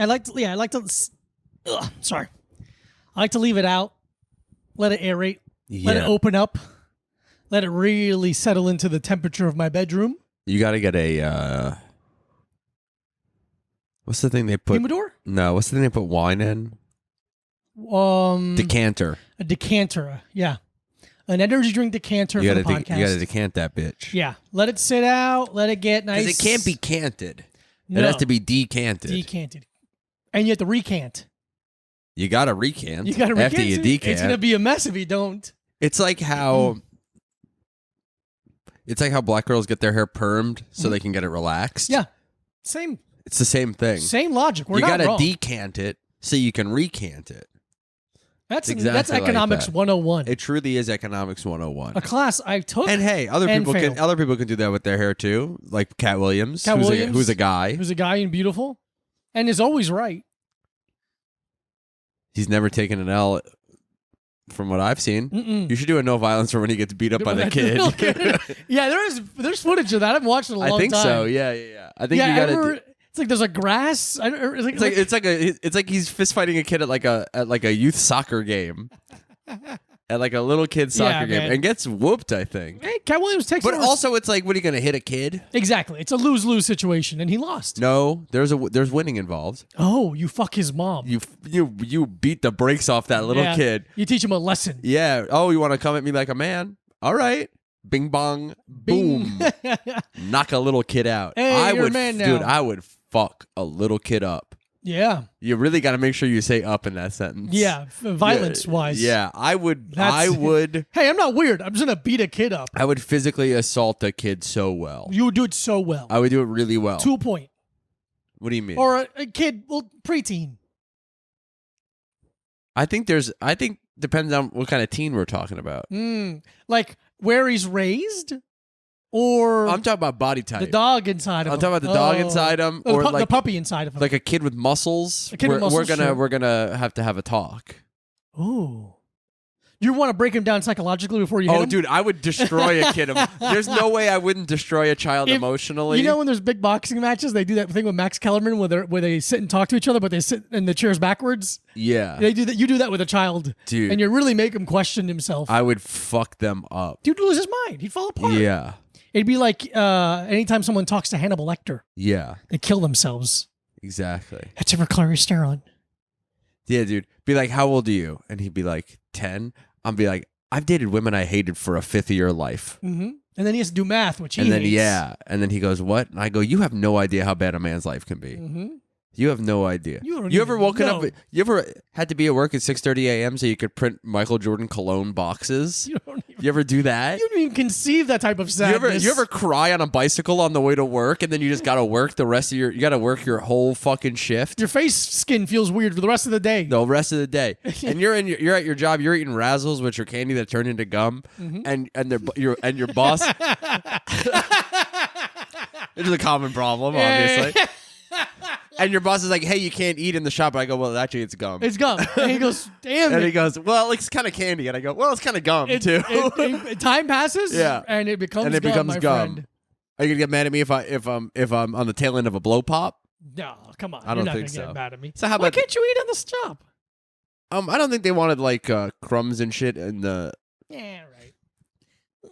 I like to. Sorry. I like to leave it out, let it aerate, let it open up, let it really settle into the temperature of my bedroom. You got to get a. What's the thing they put? Humidor? No, what's the thing they put wine in? Decanter. A decanter, yeah. An energy drink decanter for the podcast. You got to decant that bitch. Yeah. Let it sit out. Let it get nice. Because it can't be canted. No. It has to be decanted. Decanted. And you have to recant. You got to recant. You got to recant. After you decant. It's going to be a mess if you don't. It's like how... It's like how black girls get their hair permed so they can get it relaxed. Yeah. Same. It's the same thing. Same logic. We're you not wrong. You got to decant it so you can recant it. That's economics 101. It truly is economics 101. A class I took. And hey, other people can do that with their hair too, like Cat Williams, who's a guy. Who's a guy and beautiful and is always right. He's never taken an L from what I've seen. You should do a no violence for when he gets beat up by the kid. Yeah, there's footage of that. I haven't watched it in a long time. I think so. Yeah. I think you got to. It's like there's a grass. It's like he's fist fighting a kid at like a youth soccer game, at like a little kid soccer game, and gets whooped. I think. Hey, Cat Williams takes. But also, it's like, what are you gonna hit a kid? Exactly. It's a lose-lose situation, and he lost. No, there's winning involved. Oh, you fuck his mom. You beat the brakes off that little kid. You teach him a lesson. Yeah. Oh, you want to come at me like a man? All right. Bing bong, boom. Knock a little kid out. Hey, you're a man now. Dude, I would fuck a little kid up. Yeah. You really got to make sure you say up in that sentence. Yeah, violence-wise. Yeah, I would. Hey, I'm not weird. I'm just going to beat a kid up. I would physically assault a kid so well. You would do it so well. I would do it really well. To a point. What do you mean? Or a kid, preteen. I think depends on what kind of teen we're talking about. Like where he's raised? Or I'm talking about body type. The dog inside of him. I'm talking about the dog inside him, or the puppy inside of him. Like a kid with muscles. We're gonna have to have a talk. Ooh. You want to break him down psychologically before you hit him? Oh, dude, I would destroy a kid. There's no way I wouldn't destroy a child emotionally. You know when there's big boxing matches, they do that thing with Max Kellerman where they sit and talk to each other, but they sit in the chairs backwards? Yeah. They do that. You do that with a child. Dude. And you really make him question himself. I would fuck them up. Dude would lose his mind. He'd fall apart. Yeah. It'd be like anytime someone talks to Hannibal Lecter. Yeah. They kill themselves. Exactly. That's ever Clarice Sterling. Yeah, dude. Be like, how old are you? And he'd be like, 10. I'll be like, I've dated women I hated for a fifth of your life. Mm-hmm. And then he has to do math, which he hates. And then he goes, what? And I go, you have no idea how bad a man's life can be. Mm-hmm. You have no idea. You ever woken up? You ever had to be at work at 6:30 a.m. so you could print Michael Jordan cologne boxes? You ever do that? You don't even conceive that type of sadness. You ever cry on a bicycle on the way to work, and then you just gotta work the rest of you gotta work your whole fucking shift? Your face skin feels weird for the rest of the day. The rest of the day, and you're at your job. You're eating Razzles, which are candy that turn into gum, and your boss. It's a common problem, obviously. And your boss is like, hey, you can't eat in the shop. And I go, well, actually, it's gum. It's gum. And he goes, damn it. And he goes, well, it's kind of candy. And I go, well, it's kind of gum, too. Time passes, and it becomes gum, my friend. Are you going to get mad at me if I'm on the tail end of a blow pop? No, come on. I don't think so. You're not going to get mad at me. So Why can't you eat on the shop? I don't think they wanted, like, crumbs and shit in the... Yeah, right.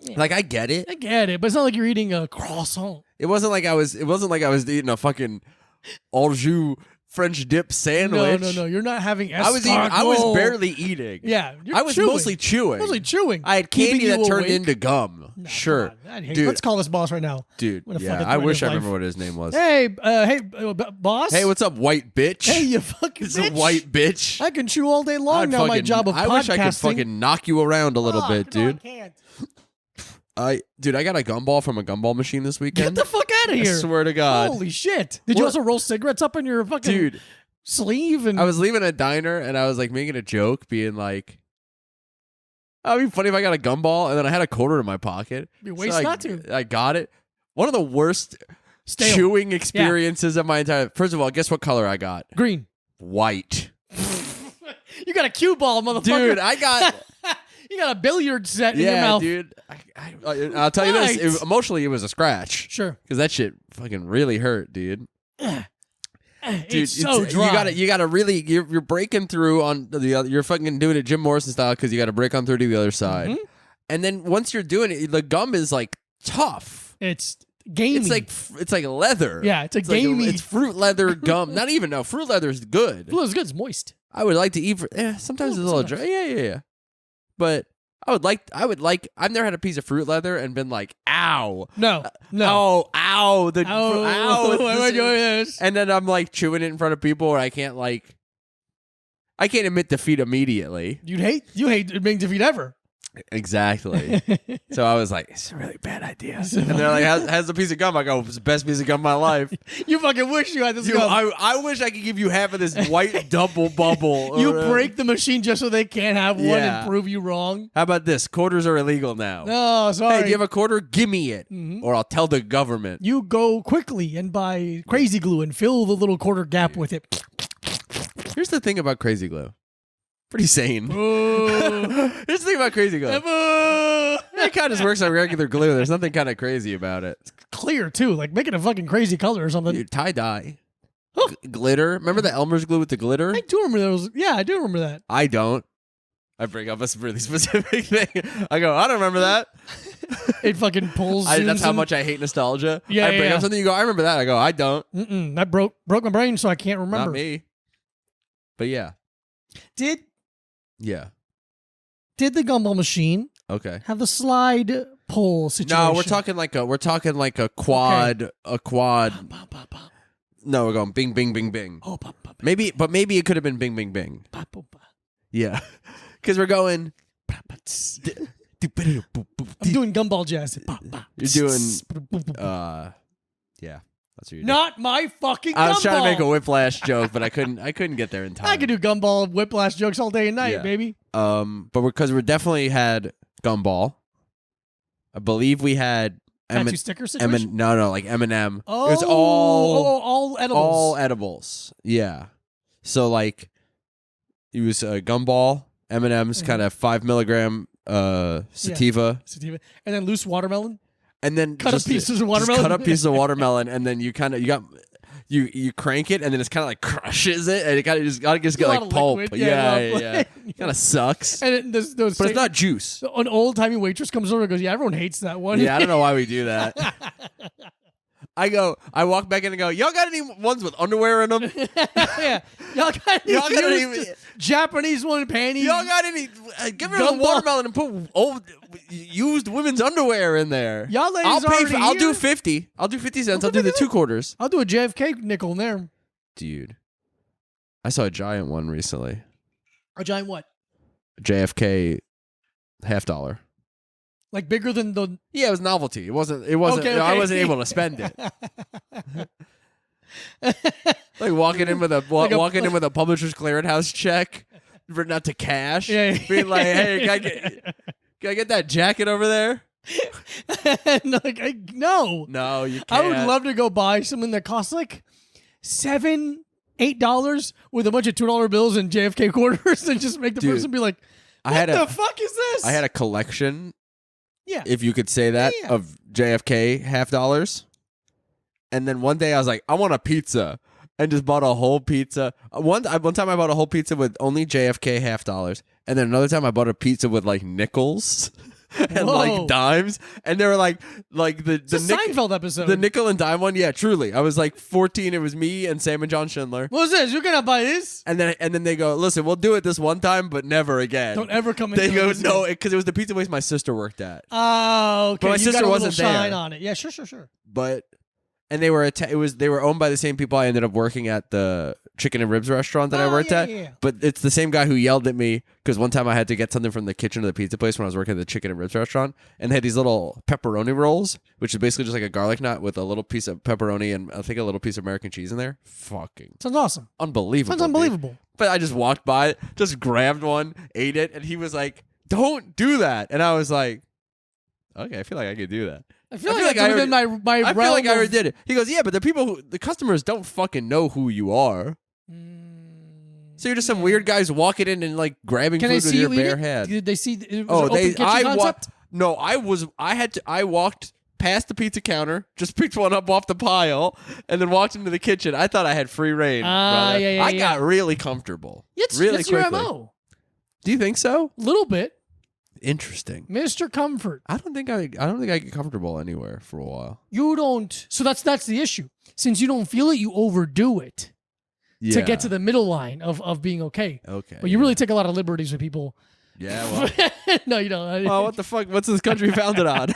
Yeah. Like, I get it. But it's not like you're eating a croissant. It wasn't like I was eating a fucking au jus French dip sandwich. No. You're not having escargot. I was barely eating. Yeah. I was mostly chewing. I had candy that turned into gum. No, sure. Dude. Let's call this boss right now. Dude, yeah, I wish I remember what his name was. Hey, boss. Hey, what's up, white bitch? Hey, you fucking bitch. It's a white bitch. I can chew all day long now, my job of podcasting. I wish I could fucking knock you around a little bit, dude. I can't. I got a gumball from a gumball machine this weekend. Get the fuck out of here. I swear to God. Holy shit. Did you also roll cigarettes up in your fucking sleeve? And I was leaving a diner and I was like making a joke, being like, oh, it'd be funny if I got a gumball, and then I had a quarter in my pocket. It'd be waste not to. I got it. One of the worst chewing experiences of my entire... First of all, guess what color I got? Green. White. You got a cue ball, motherfucker. Dude, I got... You got a billiard set in your mouth. Yeah, dude. I'll tell you this. Emotionally, it was a scratch. Sure. Because that shit fucking really hurt, dude. Dude, it's so dry. You gotta really, you're breaking through on the other, you're fucking doing it Jim Morrison style because you gotta break on through to the other side. Mm-hmm. And then once you're doing it, the gum is like tough. It's gamey. It's like leather. Yeah, it's gamey. It's fruit leather gum. Not even, no, fruit leather is good. Fruit leather's good. It's moist. I would like to eat, sometimes it's a little dry. Yeah. But I've never had a piece of fruit leather and been like, ow. No. Ow. Ow. Why am I doing this? And then I'm like chewing it in front of people where I can't admit defeat immediately. You hate admitting defeat ever. Exactly. So I was like, it's a really bad idea. And they're like, how's the piece of gum? I go, it's the best piece of gum of my life. You fucking wish you had this gum. I wish I could give you half of this white double bubble. You break the machine just so they can't have one and prove you wrong. How about this? Quarters are illegal now. No, sorry. Hey, do you have a quarter? Give me it. Mm-hmm. Or I'll tell the government. You go quickly and buy crazy glue and fill the little quarter gap with it. Here's the thing about crazy glue. Pretty sane. Here's the thing about crazy glue. It kind of just works on regular glue. There's nothing kind of crazy about it. It's clear, too. Like, make it a fucking crazy color or something. Dude, tie-dye. Glitter. Remember the Elmer's glue with the glitter? I do remember those. Yeah, I do remember that. I don't. I bring up a really specific thing. I go, I don't remember that. It fucking pulls. That's how much I hate nostalgia. Yeah, I bring up something, you go, I remember that. I go, I don't. That broke my brain, so I can't remember. Not me. But yeah. Did the gumball machine have the slide pull situation? No, we're talking like a quad. Okay. A quad. Pop, pop, pop. No, we're going bing, bing, bing, bing. Oh, pop, pop, maybe it could have been bing, bing, bing. Pop, pop, pop. Yeah, because we're going. I'm doing gumball jazz. You're doing. Yeah. That's what you're doing. Not my fucking gumball. I was trying to make a whiplash joke, but I couldn't get there in time. I could do gumball whiplash jokes all day and night, baby. But because we definitely had gumball. I believe we had tattoo sticker situation? No, like M&M. Oh, it was all edibles. All edibles. Yeah. So like, it was gumball, M&M's, kind of 5 milligram sativa. Sativa, and then loose watermelon. And then cut up pieces of watermelon. Cut up pieces of watermelon, and then you crank it, and then it's kind of like crushes it, and it kind of just get like pulp. Yeah. Kind of sucks. And those but it's not juice. An old timey waitress comes over and goes, "Yeah, everyone hates that one." Yeah, I don't know why we do that. I walk back in and go, y'all got any ones with underwear in them? Yeah. Y'all got any Japanese one panties? Y'all got any? Give me a watermelon and put old used women's underwear in there. Y'all ladies I'll do 50. I'll do 50 cents. I'll do the 2 quarters. I'll do a JFK nickel in there. Dude, I saw a giant one recently. A giant what? JFK $50. Like bigger than the... Yeah, it was novelty. It wasn't. Okay. I wasn't able to spend it. Like walking in with a publisher's clearinghouse check, written out to cash. Yeah. Being like, hey, can I get that jacket over there? No. No, you can't. I would love to go buy something that costs like $7-8 with a bunch of $2 bills and JFK quarters and just make the person be like, what the fuck is this? I had a collection. Yeah. If you could say that, of JFK $50. And then one day I was like, I want a pizza. And just bought a whole pizza. One time I bought a whole pizza with only JFK $50. And then another time I bought a pizza with like nickels and like dimes. And they were like the Seinfeld episode. The nickel and dime one. Yeah, truly. I was like 14. It was me and Sam and John Schindler. What's this? You're gonna buy this? And then they go, listen, we'll do it this one time, but never again. Don't ever come in. They go, no, because it was the pizza place my sister worked at. Oh, okay. But my sister wasn't there. Shine on it. Yeah, sure. But and they were owned by the same people I ended up working at the chicken and ribs restaurant that I worked at. Yeah. But it's the same guy who yelled at me because one time I had to get something from the kitchen of the pizza place when I was working at the chicken and ribs restaurant, and they had these little pepperoni rolls, which is basically just like a garlic knot with a little piece of pepperoni and I think a little piece of American cheese in there. Fucking sounds awesome. Unbelievable. Sounds unbelievable. Dude. But I just walked by it, just grabbed one, ate it, and he was like, "Don't do that." And I was like, "Okay, I feel like I could do that." I feel like I already, my I feel like I already did it. He goes, yeah, but the customers don't fucking know who you are. So you're just some weird guys walking in and like grabbing food with your bare hand. Did they see? I walked past the pizza counter, just picked one up off the pile, and then walked into the kitchen. I thought I had free reign. Brother. I got really comfortable. It's really your quickly. MO. Do you think so? Little bit. Interesting. Mr. Comfort. I don't think I get comfortable anywhere for a while. You don't. So that's the issue. Since you don't feel it, you overdo it to get to the middle line of being okay. Okay. But you really take a lot of liberties with people. Yeah, well. No, you don't. Oh, what the fuck? What's this country founded on?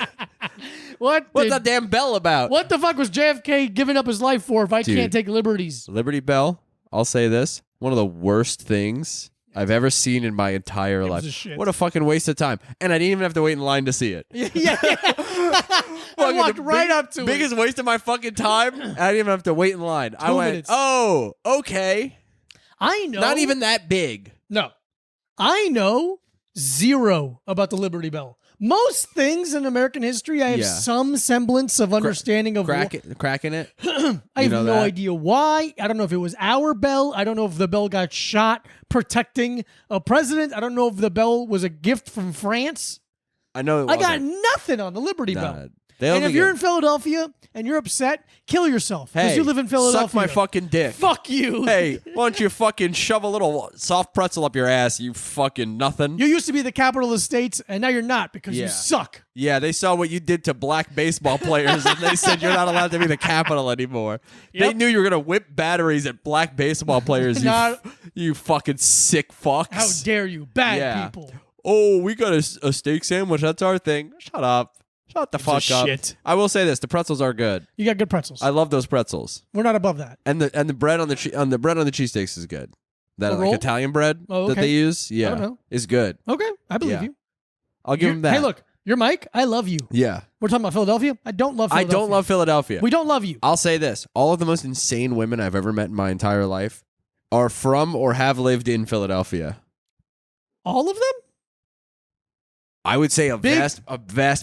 What's that damn bell about? What the fuck was JFK giving up his life for if I can't take liberties? Liberty Bell, I'll say this. One of the worst things I've ever seen in my entire life. What a fucking waste of time. And I didn't even have to wait in line to see it. Yeah. I walked right up to it. Biggest waste of my fucking time. I didn't even have to wait in line. 2 I went, minutes. oh, okay. I know. Not even that big. No. I know zero about the Liberty Bell. Most things in American history, I have some semblance of understanding of. Cracking it? I have no idea why. I don't know if it was our bell. I don't know if the bell got shot protecting a president. I don't know if the bell was a gift from France. I know. I got nothing on the Liberty Bell. And if you're in Philadelphia and you're upset, kill yourself because you live in Philadelphia. Suck my fucking dick. Fuck you. Hey, why don't you fucking shove a little soft pretzel up your ass, you fucking nothing. You used to be the capital of the states, and now you're not because you suck. Yeah, they saw what you did to black baseball players, and they said you're not allowed to be the capital anymore. They knew you were going to whip batteries at black baseball players, you fucking sick fucks. How dare you, bad people. Oh, we got a steak sandwich. That's our thing. Shut up. Shut the fuck up. Shit. I will say this: the pretzels are good. You got good pretzels. I love those pretzels. We're not above that. And the bread on the cheesesteaks is good. That like Italian bread that they use, I don't know. is good. Okay, I believe you. I'll give them that. Hey, look, you're Mike. I love you. Yeah. We're talking about Philadelphia. I don't love Philadelphia. I don't love Philadelphia. We don't love you. I'll say this: all of the most insane women I've ever met in my entire life are from or have lived in Philadelphia. All of them? I would say a vast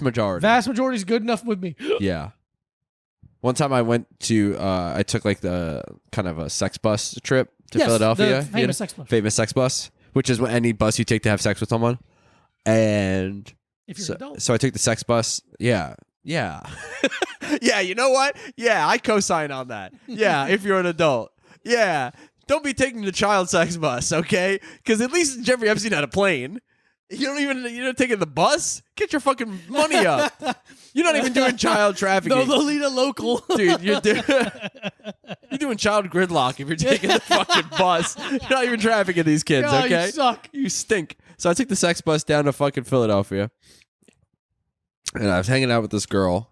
majority. Vast majority is good enough with me. Yeah. One time I went to, I took like the kind of a sex bus trip to Philadelphia. The famous sex bus. Famous sex bus, which is any bus you take to have sex with someone. And if you're an adult. So I took the sex bus. Yeah. Yeah. Yeah, you know what? Yeah, I co-sign on that. Yeah, if you're an adult. Yeah. Don't be taking the child sex bus, okay? Because at least Jeffrey Epstein had a plane. You're not taking the bus? Get your fucking money up. You're not even doing child trafficking. The Lolita local. Dude, you're doing child gridlock if you're taking the fucking bus. You're not even trafficking these kids, okay? You suck. You stink. So I took the sex bus down to fucking Philadelphia. And I was hanging out with this girl.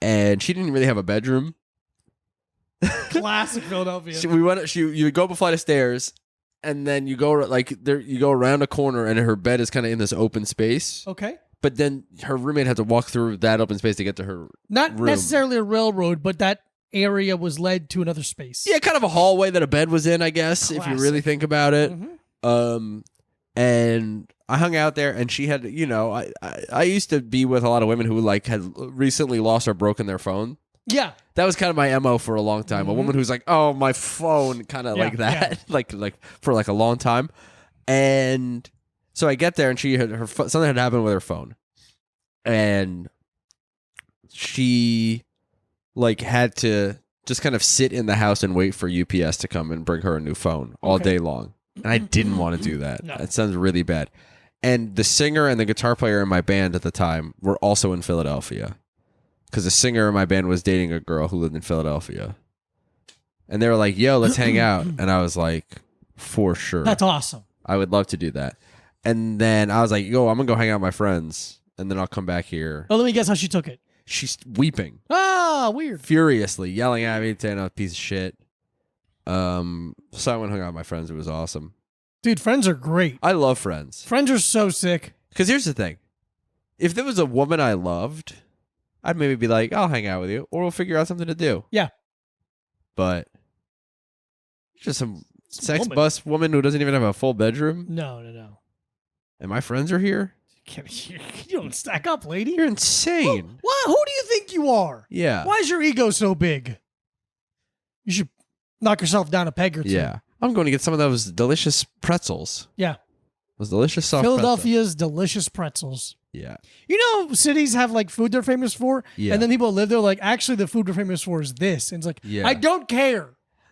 And she didn't really have a bedroom. Classic Philadelphia. You go up a flight of stairs. And then you go around a corner, and her bed is kind of in this open space. Okay. But then her roommate had to walk through that open space to get to her Not room. necessarily a railroad, but that area was led to another space. Yeah, kind of a hallway that a bed was in, I guess, Classic. if you really think about it. Mm-hmm. And I hung out there, and she had, I used to be with a lot of women who like had recently lost or broken their phone. Yeah. That was kind of my MO for a long time. A woman who's like, oh, my phone, kind of like that, like for like a long time. And so I get there, and she had something had happened with her phone, and she like had to just kind of sit in the house and wait for UPS to come and bring her a new phone all day long. And I didn't want to do that. No. That sounds really bad. And the singer and the guitar player in my band at the time were also in Philadelphia. Because the singer in my band was dating a girl who lived in Philadelphia. And they were like, yo, let's hang out. And I was like, for sure. That's awesome. I would love to do that. And then I was like, yo, I'm going to go hang out with my friends. And then I'll come back here. Oh, let me guess how she took it. She's weeping. Ah, weird. Furiously, yelling at me, saying I'm a piece of shit. So I went and hung out with my friends. It was awesome. Dude, friends are great. I love friends. Friends are so sick. Because here's the thing. If there was a woman I loved, I'd maybe be like, I'll hang out with you, or we'll figure out something to do. Yeah. But just some sex bus woman who doesn't even have a full bedroom. No. And my friends are here. You don't stack up, lady. You're insane. What? Who do you think you are? Yeah. Why is your ego so big? You should knock yourself down a peg or two. Yeah. I'm going to get some of those delicious pretzels. Yeah. Those delicious soft Philadelphia's delicious pretzels. Yeah. You know, cities have like food they're famous for, Yeah. and then people live there like, actually, the food we're famous for is this, and it's like, Yeah. I don't care.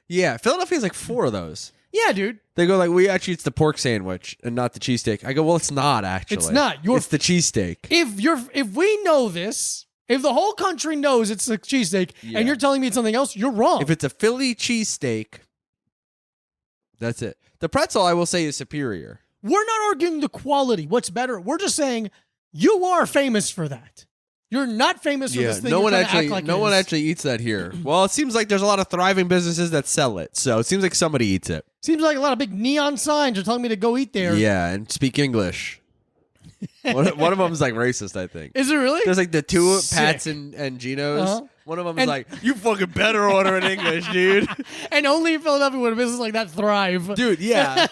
Yeah. Philadelphia's like 4 of those. Yeah, dude. They go like, it's the pork sandwich and not the cheesesteak. I go, well, it's not actually. It's not. It's the cheesesteak. If we know this, if the whole country knows it's a cheesesteak, and you're telling me it's something else, you're wrong. If it's a Philly cheesesteak, that's it. The pretzel, I will say, is superior. We're not arguing the quality. What's better? We're just saying you are famous for that. You're not famous for this thing. No one actually actually eats that here. Well, it seems like there's a lot of thriving businesses that sell it, so it seems like somebody eats it. Seems like a lot of big neon signs are telling me to go eat there. Yeah, and speak English. one of them is like racist, I think. Is it really? There's like the 2 Sick. Pats and Geno's. Uh-huh. One of them is like, you fucking better order in English, dude. And only in Philadelphia would a business like that thrive. Dude, yeah.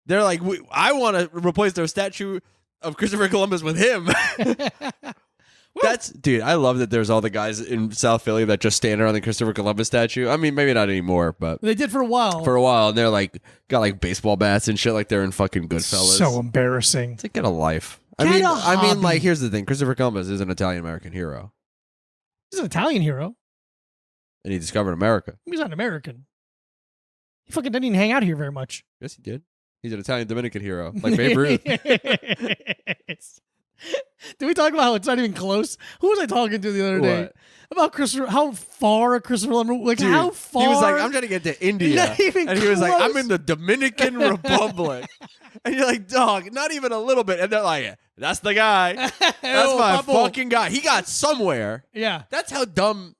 They're like, I want to replace their statue of Christopher Columbus with him. Dude, I love that there's all the guys in South Philly that just stand around the Christopher Columbus statue. I mean, maybe not anymore, but they did for a while. And they're like, got like baseball bats and shit like they're in fucking Goodfellas. So embarrassing. It's like, get a life. Get a I mean, hobby. like, here's the thing. Christopher Columbus is an Italian-American hero. He's an Italian hero. And he discovered America. He's not an American. He fucking didn't even hang out here very much. Yes, he did. He's an Italian-Dominican hero, like Babe Ruth. Did we talk about how it's not even close? Who was I talking to the other day? What? About Christopher, how far Christopher Columbus, like Dude, how far? He was like, I'm trying to get to India. Not even and he was like, close. I'm in the Dominican Republic. And you're like, dog, not even a little bit. And they're like, that's the guy. That's my fucking guy. He got somewhere. Yeah. That's how dumb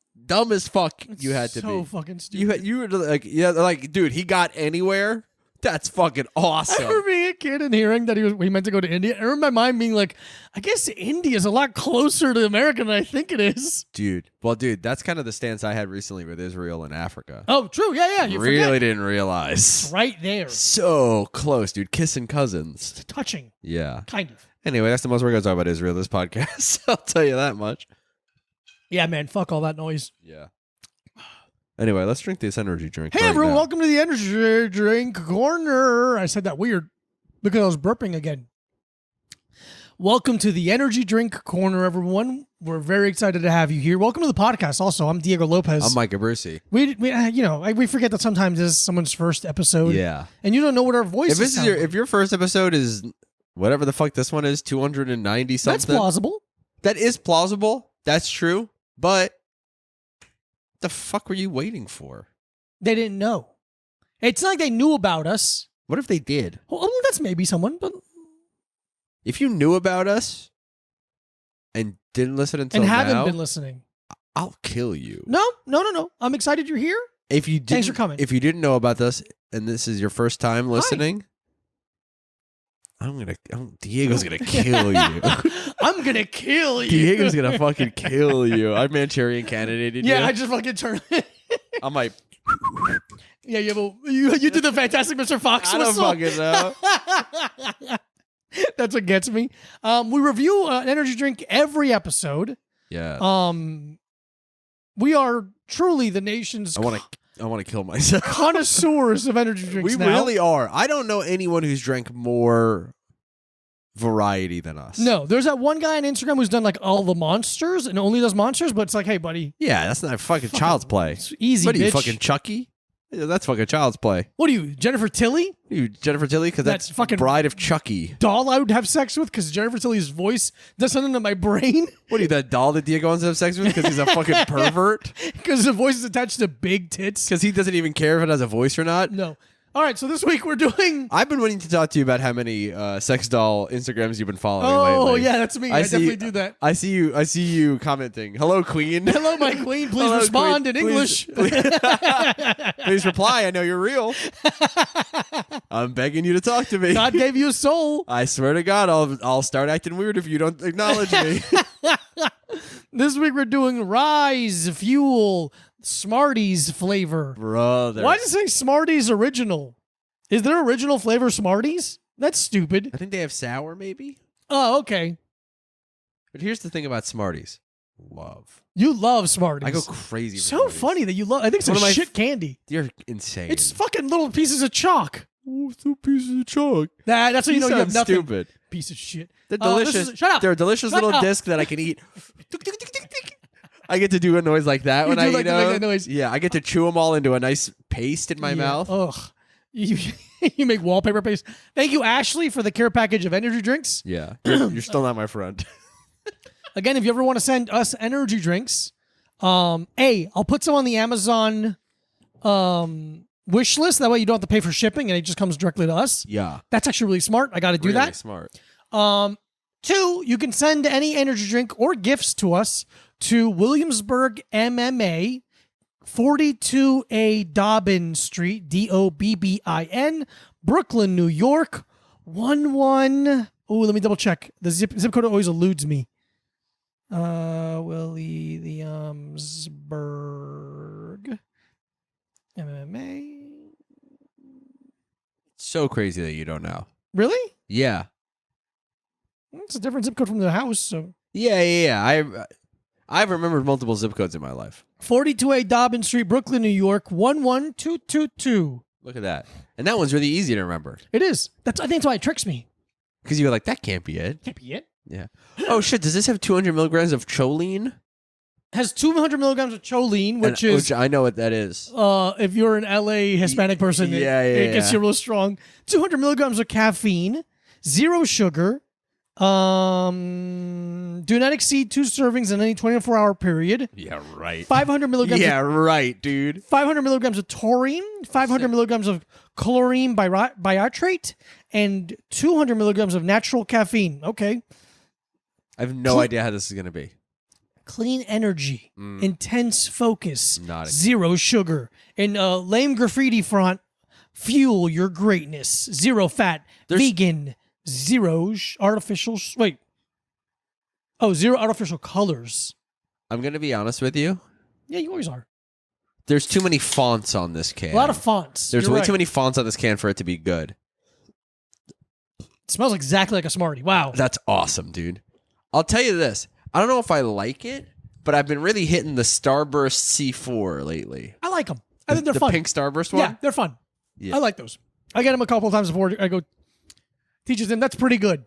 as fuck you had to be. So fucking stupid. You were like, yeah, like, dude, he got anywhere. That's fucking awesome. I remember being a kid and hearing that he meant to go to India. I remember my mind being like, I guess India is a lot closer to America than I think it is. Dude. Well, dude, that's kind of the stance I had recently with Israel and Africa. Oh, true. Yeah. You really forget. didn't realize. It's right there. So close, dude. Kissing cousins. It's touching. Yeah. Kind of. Anyway, that's the most we're going to talk about Israel this podcast. I'll tell you that much. Yeah, man. Fuck all that noise. Yeah. Anyway, let's drink this energy drink. Hey, right everyone. now. Welcome to the Energy Drink Corner. I said that weird because I was burping again. Welcome to the Energy Drink Corner, everyone. We're very excited to have you here. Welcome to the podcast. Also, I'm Diego Lopez. I'm Mike Abruzzi. We forget that sometimes this is someone's first episode. Yeah. And you don't know what our voices sound like. If your first episode is whatever the fuck this one is, 290 something. That's plausible. That is plausible. That's true. But the fuck were you waiting for? They didn't know. It's not like they knew about us. What if they did? Well, that's maybe someone, but If you knew about us and didn't listen until and now, haven't been listening. I'll kill you. No. I'm excited you're here. If you Thanks for coming. If you didn't know about this and this is your first time listening, Diego's gonna kill you. I'm gonna kill you. Diego's gonna fucking kill you. I Manchurian candidated you. Yeah, I just fucking turned. I'm like, Yeah, but you did the Fantastic Mr. Fox I don't whistle. fucking know. That's what gets me. We review an energy drink every episode. Yeah. We are truly the nation's I want to kill myself. connoisseurs of energy drinks. We now. really are. I don't know anyone who's drank more variety than us. No, there's that one guy on Instagram who's done like all the monsters and only does monsters, but it's like, hey, buddy, Yeah, that's not fucking child's play. it's easy. What are you, bitch. fucking Chucky? Yeah, that's fucking child's play. What are you, Jennifer Tilly? You Jennifer Tilly? Because That's that's fucking- Bride of Chucky. Doll I would have sex with because Jennifer Tilly's voice does something to my brain What are you, that doll that Diego wants to have sex with because he's a fucking pervert? because the voice is attached to big tits. Because he doesn't even care if it has a voice or not? No. All right, so this week we're doing. I've been wanting to talk to you about how many sex doll Instagrams you've been following Oh lately. yeah, that's me. I definitely do that. I see you commenting. Hello, Queen. Hello, my queen. Please Hello, respond Queen. in English. Please reply. I know you're real. I'm begging you to talk to me. God gave you a soul. I swear to God, I'll start acting weird if you don't acknowledge me. This week we're doing Rise Fuel Smarties flavor. Brother. Why does it say Smarties original? Is there original flavor Smarties? That's stupid. I think they have sour, maybe. Oh, okay. But here's the thing about Smarties. Love. You love Smarties. I go crazy. For So Smarties. funny that you love. I think it's One a of my shit candy. You're insane. It's fucking little pieces of chalk. Oh, it's a piece of chalk. That's how you know you have nothing. Stupid. Piece of shit. They're delicious. Shut up. They're a delicious Shut little up. disc that I can eat. I get to do a noise like that You when do I like eat to make them. that noise. Yeah, I get to chew them all into a nice paste in my mouth. Ugh. You make wallpaper paste. Thank you, Ashley, for the care package of energy drinks. Yeah, you're still not my friend. Again, if you ever want to send us energy drinks, I'll put some on the Amazon wish list. That way you don't have to pay for shipping and it just comes directly to us. Yeah, That's actually really smart. I got to do really that. smart. 2, you can send any energy drink or gifts to us to Williamsburg MMA, 42A Dobbin Street, Dobbin, Brooklyn, New York, 11. Oh, let me double check. The zip code always eludes me. Williamsburg MMA. So crazy that you don't know. Really? Yeah. It's a different zip code from the house. So Yeah. I've remembered multiple zip codes in my life. 42A Dobbin Street, Brooklyn, New York, 11222. Look at that. And that one's really easy to remember. It is. I think that's why it tricks me. Because you're like, that can't be it. Can't be it. Yeah. Oh, shit. Does this have 200 milligrams of choline? Has 200 milligrams of choline, which I know what that is. if you're an LA Hispanic person, it gets you real strong. 200 milligrams of caffeine, 0 sugar. Do not exceed 2 servings in any 24-hour period. Yeah, right. 500 milligrams. Yeah, right, dude. 500 milligrams of taurine, 500 milligrams of chlorine biatrate, and 200 milligrams of natural caffeine. Okay. I have no idea how this is going to be. Clean energy, intense focus, Not a- 0 sugar, and lame graffiti font. Fuel your greatness. 0 fat, vegan, 0 artificial. 0 artificial colors. I'm going to be honest with you. Yeah, you always are. There's too many fonts on this can. A lot of fonts. There's You're way right. too many fonts on this can for it to be good. It smells exactly like a Smartie. Wow. That's awesome, dude. I'll tell you this. I don't know if I like it, but I've been really hitting the Starburst C4 lately. I like them. I think they're the fun. pink Starburst one? Yeah, they're fun. Yeah. I like those. I get them a couple of times before I go teaches them. That's pretty good.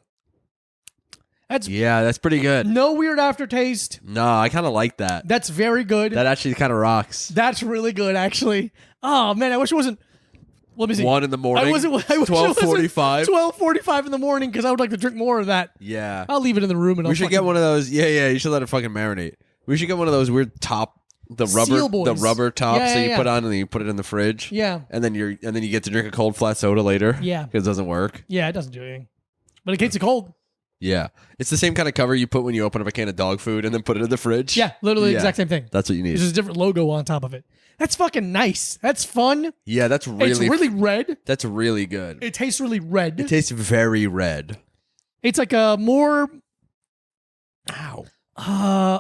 That's pretty good. no weird aftertaste. No, I kind of like that. That's very good. That actually kind of rocks. That's really good, actually. Oh man, I wish it wasn't. Let me see. 1 in the morning. I wish it wasn't 12:45. 12:45 in the morning because I would like to drink more of that. Yeah. I'll leave it in the room and We should get one of those. Yeah. You should let it fucking marinate. We should get one of those weird Seal boys. the rubber tops Yeah, that you yeah. put on and then you put it in the fridge. Yeah. And then you get to drink a cold flat soda later. Yeah. Because it doesn't work. Yeah, it doesn't do anything, but it keeps it cold. Yeah. It's the same kind of cover you put when you open up a can of dog food and then put it in the fridge. Yeah, literally the exact same thing. That's what you need. There's just a different logo on top of it. That's fucking nice. That's fun. Yeah, that's really It's really red. That's really good. It tastes really red. It tastes very red. It's like a more Ow.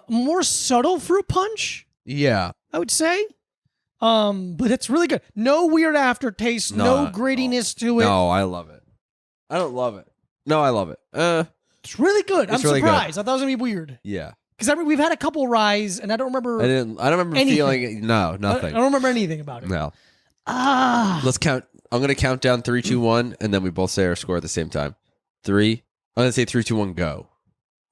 more subtle fruit punch, Yeah. I would say. But it's really good. No weird aftertaste, no grittiness to it. No, I love it. I don't love it. No, I love it. It's really good. It's I'm really surprised. I thought it was gonna be weird. Yeah. Because we've had a couple ryes, and I don't remember. I don't remember anything. feeling it. No, I nothing. don't remember anything about it. No. Ah. Let's count. I'm going to count down 3, 2, 1, and then we both say our score at the same time. 3. I'm going to say 3, 2, 1, go.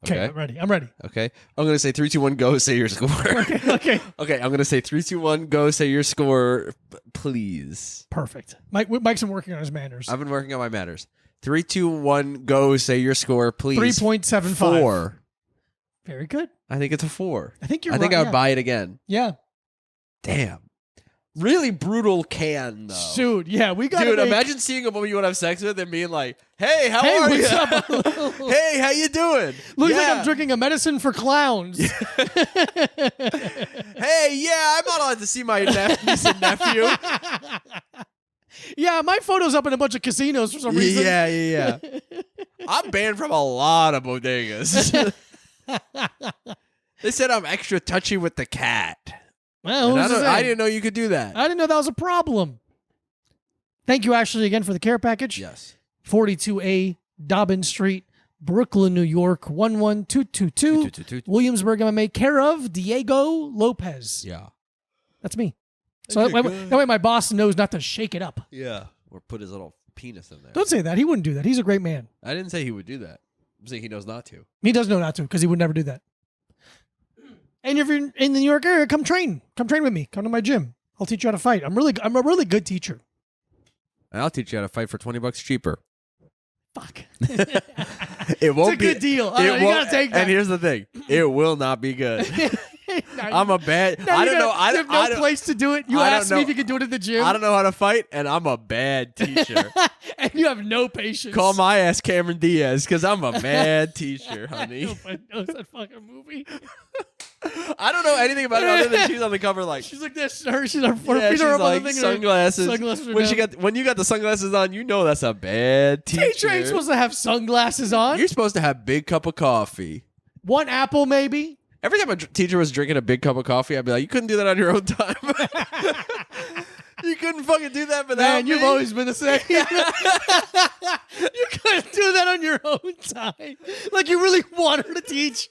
Okay, I'm ready. I'm ready. Okay. I'm going to say 3, 2, 1, go. Say your score. Okay. Okay. I'm going to say 3, 2, 1, go. Say your score, please. Perfect. Mike's been working on his manners. I've been working on my manners. 3, 2, 1, go. Say your score, please. 3.75. 4. Very good. I think it's a 4. I think you're I think right. I would buy it again. Yeah. Damn. Really brutal can, though. Dude, yeah, we got. Dude, imagine seeing a woman you want to have sex with and being like, "Hey, how are you? what's up? Hey, how you doing? Looks like I'm drinking a medicine for clowns. Hey, yeah, I'm not allowed to see my niece and nephew. Yeah, my photo's up in a bunch of casinos for some reason. Yeah. I'm banned from a lot of bodegas. They said I'm extra touchy with the cat. Well, I didn't know you could do that. I didn't know that was a problem. Thank you, Ashley, again for the care package. Yes. 42A Dobbin Street, Brooklyn, New York, 11222. Williamsburg MMA, care of Diego Lopez. Yeah. That's me. So that way my boss knows not to shake it up. Yeah. Or put his little penis in there. Don't say that. He wouldn't do that. He's a great man. I didn't say he would do that. I'm saying he knows not to. He does know not to because he would never do that. And if you're in the New York area, come train. Come train with me. Come to my gym. I'll teach you how to fight. I'm a really good teacher. And I'll teach you how to fight for $20 cheaper. Fuck. It won't be a good deal. You gotta take that. And here's the thing: it will not be good. I'm a bad. I don't know. You have no place to do it. You asked me if you could do it at the gym. I don't know how to fight, and I'm a bad teacher. And you have no patience. Call my ass Cameron Diaz because I'm a bad teacher, honey. Nobody knows that fucking movie. I don't know anything about it other than she's on the cover like she's like this. She's our feet she's are up like on the thing. sunglasses. Sunglasses When you got the sunglasses on, you know that's a bad teacher. Teacher ain't supposed to have sunglasses on. You're supposed to have big cup of coffee. One apple, maybe. Every time a teacher was drinking a big cup of coffee, I'd be like, "You couldn't do that on your own time. You couldn't fucking do that without me." You've always been the same. You couldn't do that on your own time. Like you really want her to teach.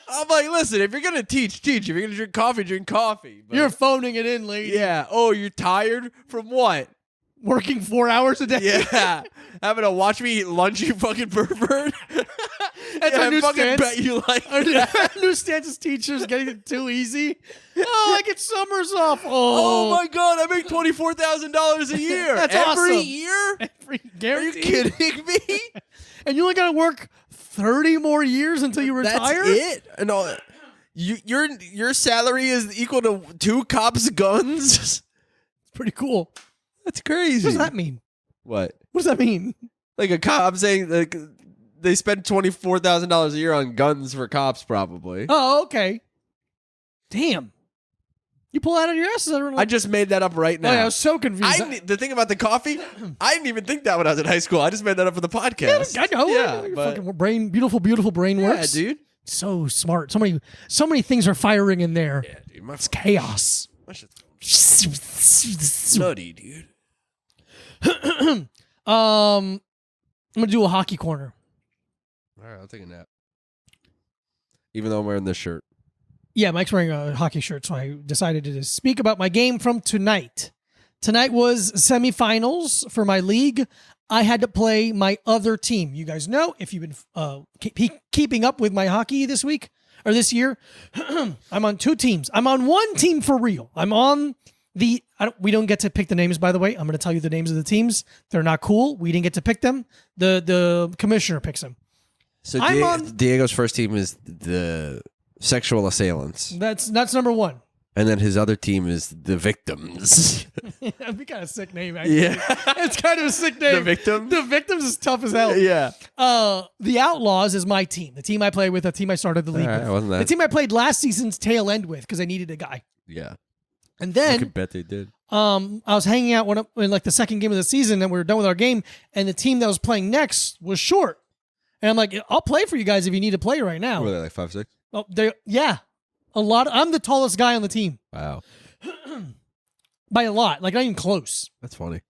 I'm like, listen, if you're gonna teach. If you're gonna drink coffee. But you're phoning it in, lady. Yeah. Oh, you're tired from what? Working 4 hours a day. Yeah. Having to watch me eat lunch, you fucking pervert. That's our new fucking stance. bet you like Our that. new stance is teachers getting it too easy. Oh, I get summers off. Oh my God, I make $24,000 a year. That's every awesome. year? Are you guaranteed? kidding me? And you only got to work 30 more years until you retire? That's it? No, your salary is equal to 2 cops' guns? It's pretty cool. That's crazy. What does that mean? What? What does that mean? Like a cop, I'm saying like they spend $24,000 a year on guns for cops, probably. Oh, okay. Damn. You pull that out of your ass? I just made that up right now. Oh, yeah, I was so confused. The thing about the coffee, I didn't even think that when I was in high school. I just made that up for the podcast. Yeah, I know. Yeah, Your but, fucking brain, beautiful brain works. Yeah, dude. So smart. So many things are firing in there. Yeah, dude. It's chaos. My shit's nutty, dude. I'm gonna do a hockey corner. All right, I'll take a nap. Even though I'm wearing this shirt. Yeah, Mike's wearing a hockey shirt, so I decided to speak about my game from tonight. Tonight was semifinals for my league. I had to play my other team. You guys know, if you've been keeping up with my hockey this week or this year, I'm on 2 teams. I'm on one team for real. I'm on we don't get to pick the names, by the way. I'm going to tell you the names of the teams. They're not cool. We didn't get to pick them. The commissioner picks them. So Diego's first team is the sexual assailants. That's number 1. And then his other team is the victims. That'd be kind of a sick name, actually. Yeah. It's kind of a sick name. The victims? The victims is tough as hell. Yeah. The Outlaws is my team. The team I play with, the team I started the league with. Wasn't that? The team I played last season's tail end with because I needed a guy. Yeah. And then I could bet they did. I was hanging out in like the second game of the season, and we were done with our game, and the team that was playing next was short. And I'm like, I'll play for you guys if you need to play right now. Were they like 5'6"? Oh, yeah. A lot. I'm the tallest guy on the team. Wow. By a lot. Like, not even close. That's funny.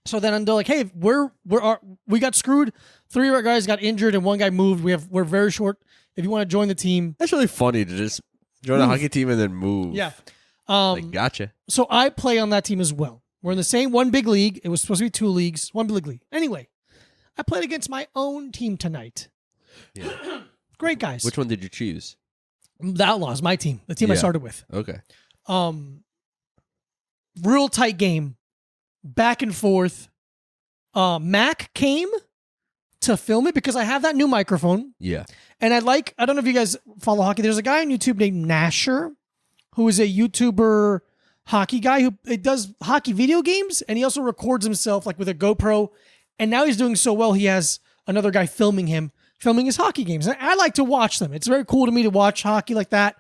So then they're like, hey, we got screwed. 3 of our guys got injured and 1 guy moved. We're very short. If you want to join the team. That's really funny to just join a hockey team and then move. Yeah. Gotcha. So I play on that team as well. We're in the same one big league. It was supposed to be 2 leagues, 1 big league. Anyway, I played against my own team tonight. Yeah. Great guys. Which one did you choose? The Outlaws, my team. The team I started with. Okay. Real tight game. Back and forth. Mac came to film it because I have that new microphone. Yeah. And I don't know if you guys follow hockey. There's a guy on YouTube named Nasher, who is a YouTuber hockey guy who does hockey video games, and he also records himself like with a GoPro. And now he's doing so well, he has another guy filming his hockey games. And I like to watch them. It's very cool to me to watch hockey like that.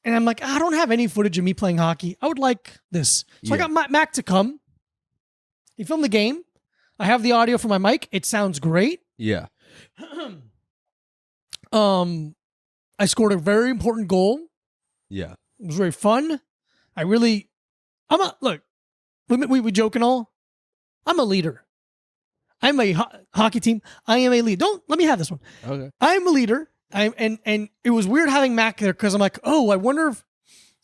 And I'm like, I don't have any footage of me playing hockey. I would like this. So I got Mac to come. He filmed the game. I have the audio for my mic. It sounds great. Yeah. I scored a very important goal. Yeah. It was very fun. Look, we joke and all. I'm a leader. I'm a hockey team. I am a leader. Let me have this one. Okay. I'm a leader. And it was weird having Mac there because I'm like, oh, I wonder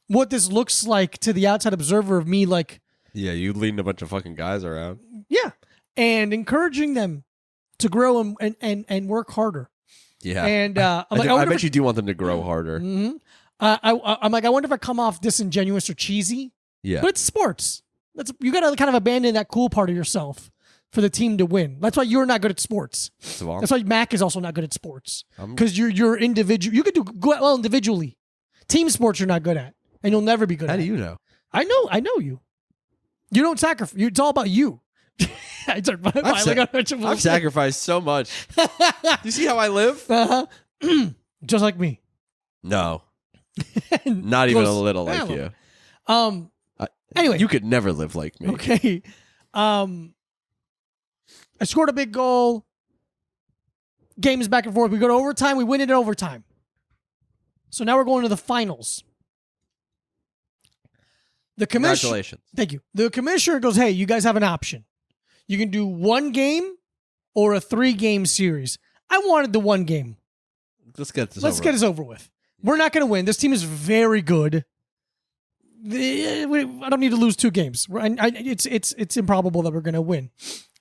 what this looks like to the outside observer of me, like Yeah, you leading a bunch of fucking guys around. Yeah. And encouraging them to grow and work harder. Yeah. And I'm like, I bet you do want them to grow harder. Mm-hmm. I'm like, I wonder if I come off disingenuous or cheesy. Yeah. But it's sports. You got to kind of abandon that cool part of yourself for the team to win. That's why you're not good at sports. That's why Mac is also not good at sports. Because you're individual. You could do well individually. Team sports you're not good at. And you'll never be good at. How do you know? I know you. You don't sacrifice. It's all about you. I've sacrificed so much. You see how I live? Just like me. No. Not even a little like you. Anyway. You could never live like me. Okay. I scored a big goal. Game is back and forth. We go to overtime. We win it in overtime. So now we're going to the finals. Congratulations. Thank you. The commissioner goes, hey, you guys have an option. You can do one game or a 3-game series. I wanted the one game. Let's get this over with. We're not going to win. This team is very good. I don't need to lose 2 games. It's improbable that we're going to win.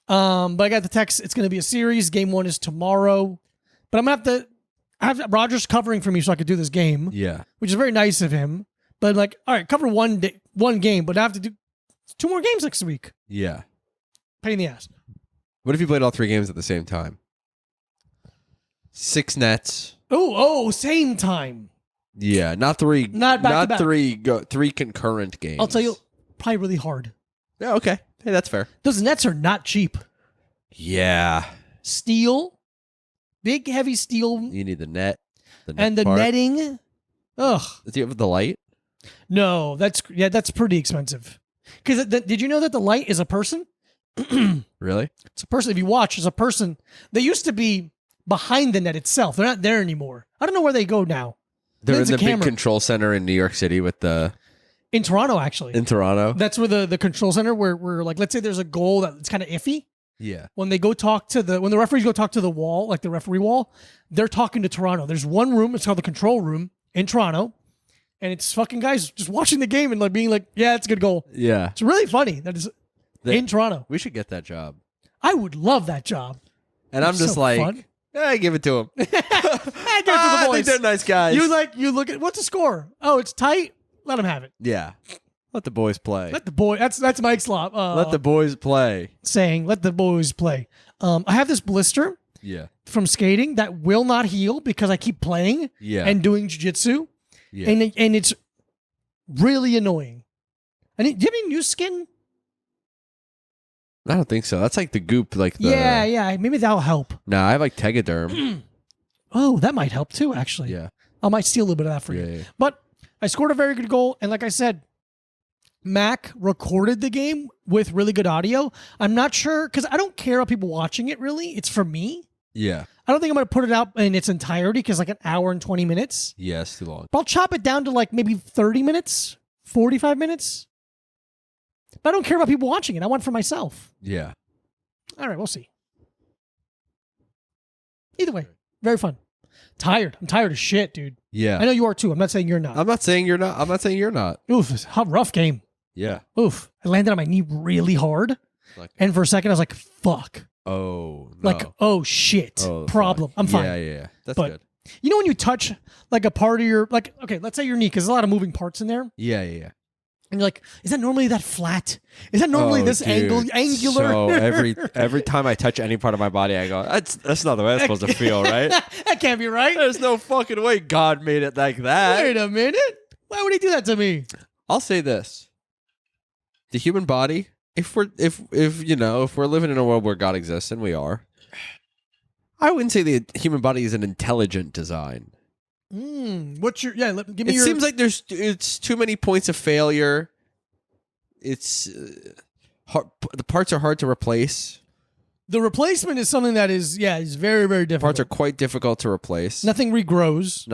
But I got the text. It's going to be a series. Game 1 is tomorrow. But I'm going to have Rogers covering for me so I could do this game. Yeah. Which is very nice of him. But like, all right, cover one game, but I have to do 2 more games next week. Yeah. Pain in the ass. What if you played all 3 games at the same time? 6 nets. Oh, same time. Yeah, not 3. Not back to back. 3 concurrent games. I'll tell you, probably really hard. Yeah, okay. Hey, that's fair. Those nets are not cheap. Yeah. Steel. Big, heavy steel. You need the net. And the netting. Ugh. Do you have the light? No, that's pretty expensive. Because did you know that the light is a person? Really? It's a person. If you watch, it's a person. They used to be behind the net itself. They're not there anymore. I don't know where they go now. They're in the big control center in New York City with the... In Toronto, actually. In Toronto? That's where the control center where like, let's say there's a goal that's kind of iffy. Yeah. When they go when the referees go talk to the wall, like the referee wall, they're talking to Toronto. There's one room. It's called the control room in Toronto. And it's fucking guys just watching the game and like being like, yeah, it's a good goal. Yeah. It's really funny. That is in Toronto. We should get that job. I would love that job. And I'm just like, I give it to him. I give it to the boys. I think they're nice guys. You look at what's the score? Oh, it's tight. Let them have it. Yeah. Let the boys play. That's Mike's law. Let the boys play. Saying, let the boys play. I have this blister. Yeah. From skating that will not heal because I keep playing. Yeah. And doing jiu-jitsu. Yeah. And it's really annoying. Do you have any new skin? I don't think so. That's like the goop, like the... Yeah. Maybe that'll help. Nah, I have like Tegaderm. Oh, that might help too, actually. Yeah. I might steal a little bit of that for you. Yeah. But I scored a very good goal, and like I said, Mac recorded the game with really good audio. I'm not sure, because I don't care about people watching it, really. It's for me. Yeah. I don't think I'm going to put it out in its entirety, because like an hour and 20 minutes. Yeah, it's too long. But I'll chop it down to like maybe 30 minutes, 45 minutes. But I don't care about people watching it. I want it for myself. Yeah. All right, we'll see. Either way, very fun. Tired. I'm tired as shit, dude. Yeah. I know you are too. I'm not saying you're not. I'm not saying you're not. Oof, it's a rough game. Yeah. Oof. I landed on my knee really hard. And for a second, I was like, fuck. Oh, no. Like, oh, shit. Oh, problem. I'm fine. Yeah. That's good. You know when you touch like a part of your, like, okay, let's say your knee, because there's a lot of moving parts in there. Yeah. And you're like, is that normally that flat? Is that normally this angular? So every time I touch any part of my body, I go, that's not the way it's supposed to feel, right? That can't be right. There's no fucking way God made it like that. Wait a minute. Why would he do that to me? I'll say this. The human body, if we're living in a world where God exists, and we are, I wouldn't say the human body is an intelligent design. What's your give me It seems like it's too many points of failure. It's hard, the parts are hard to replace. The replacement is something that is very, very difficult. Parts are quite difficult to replace. Nothing regrows.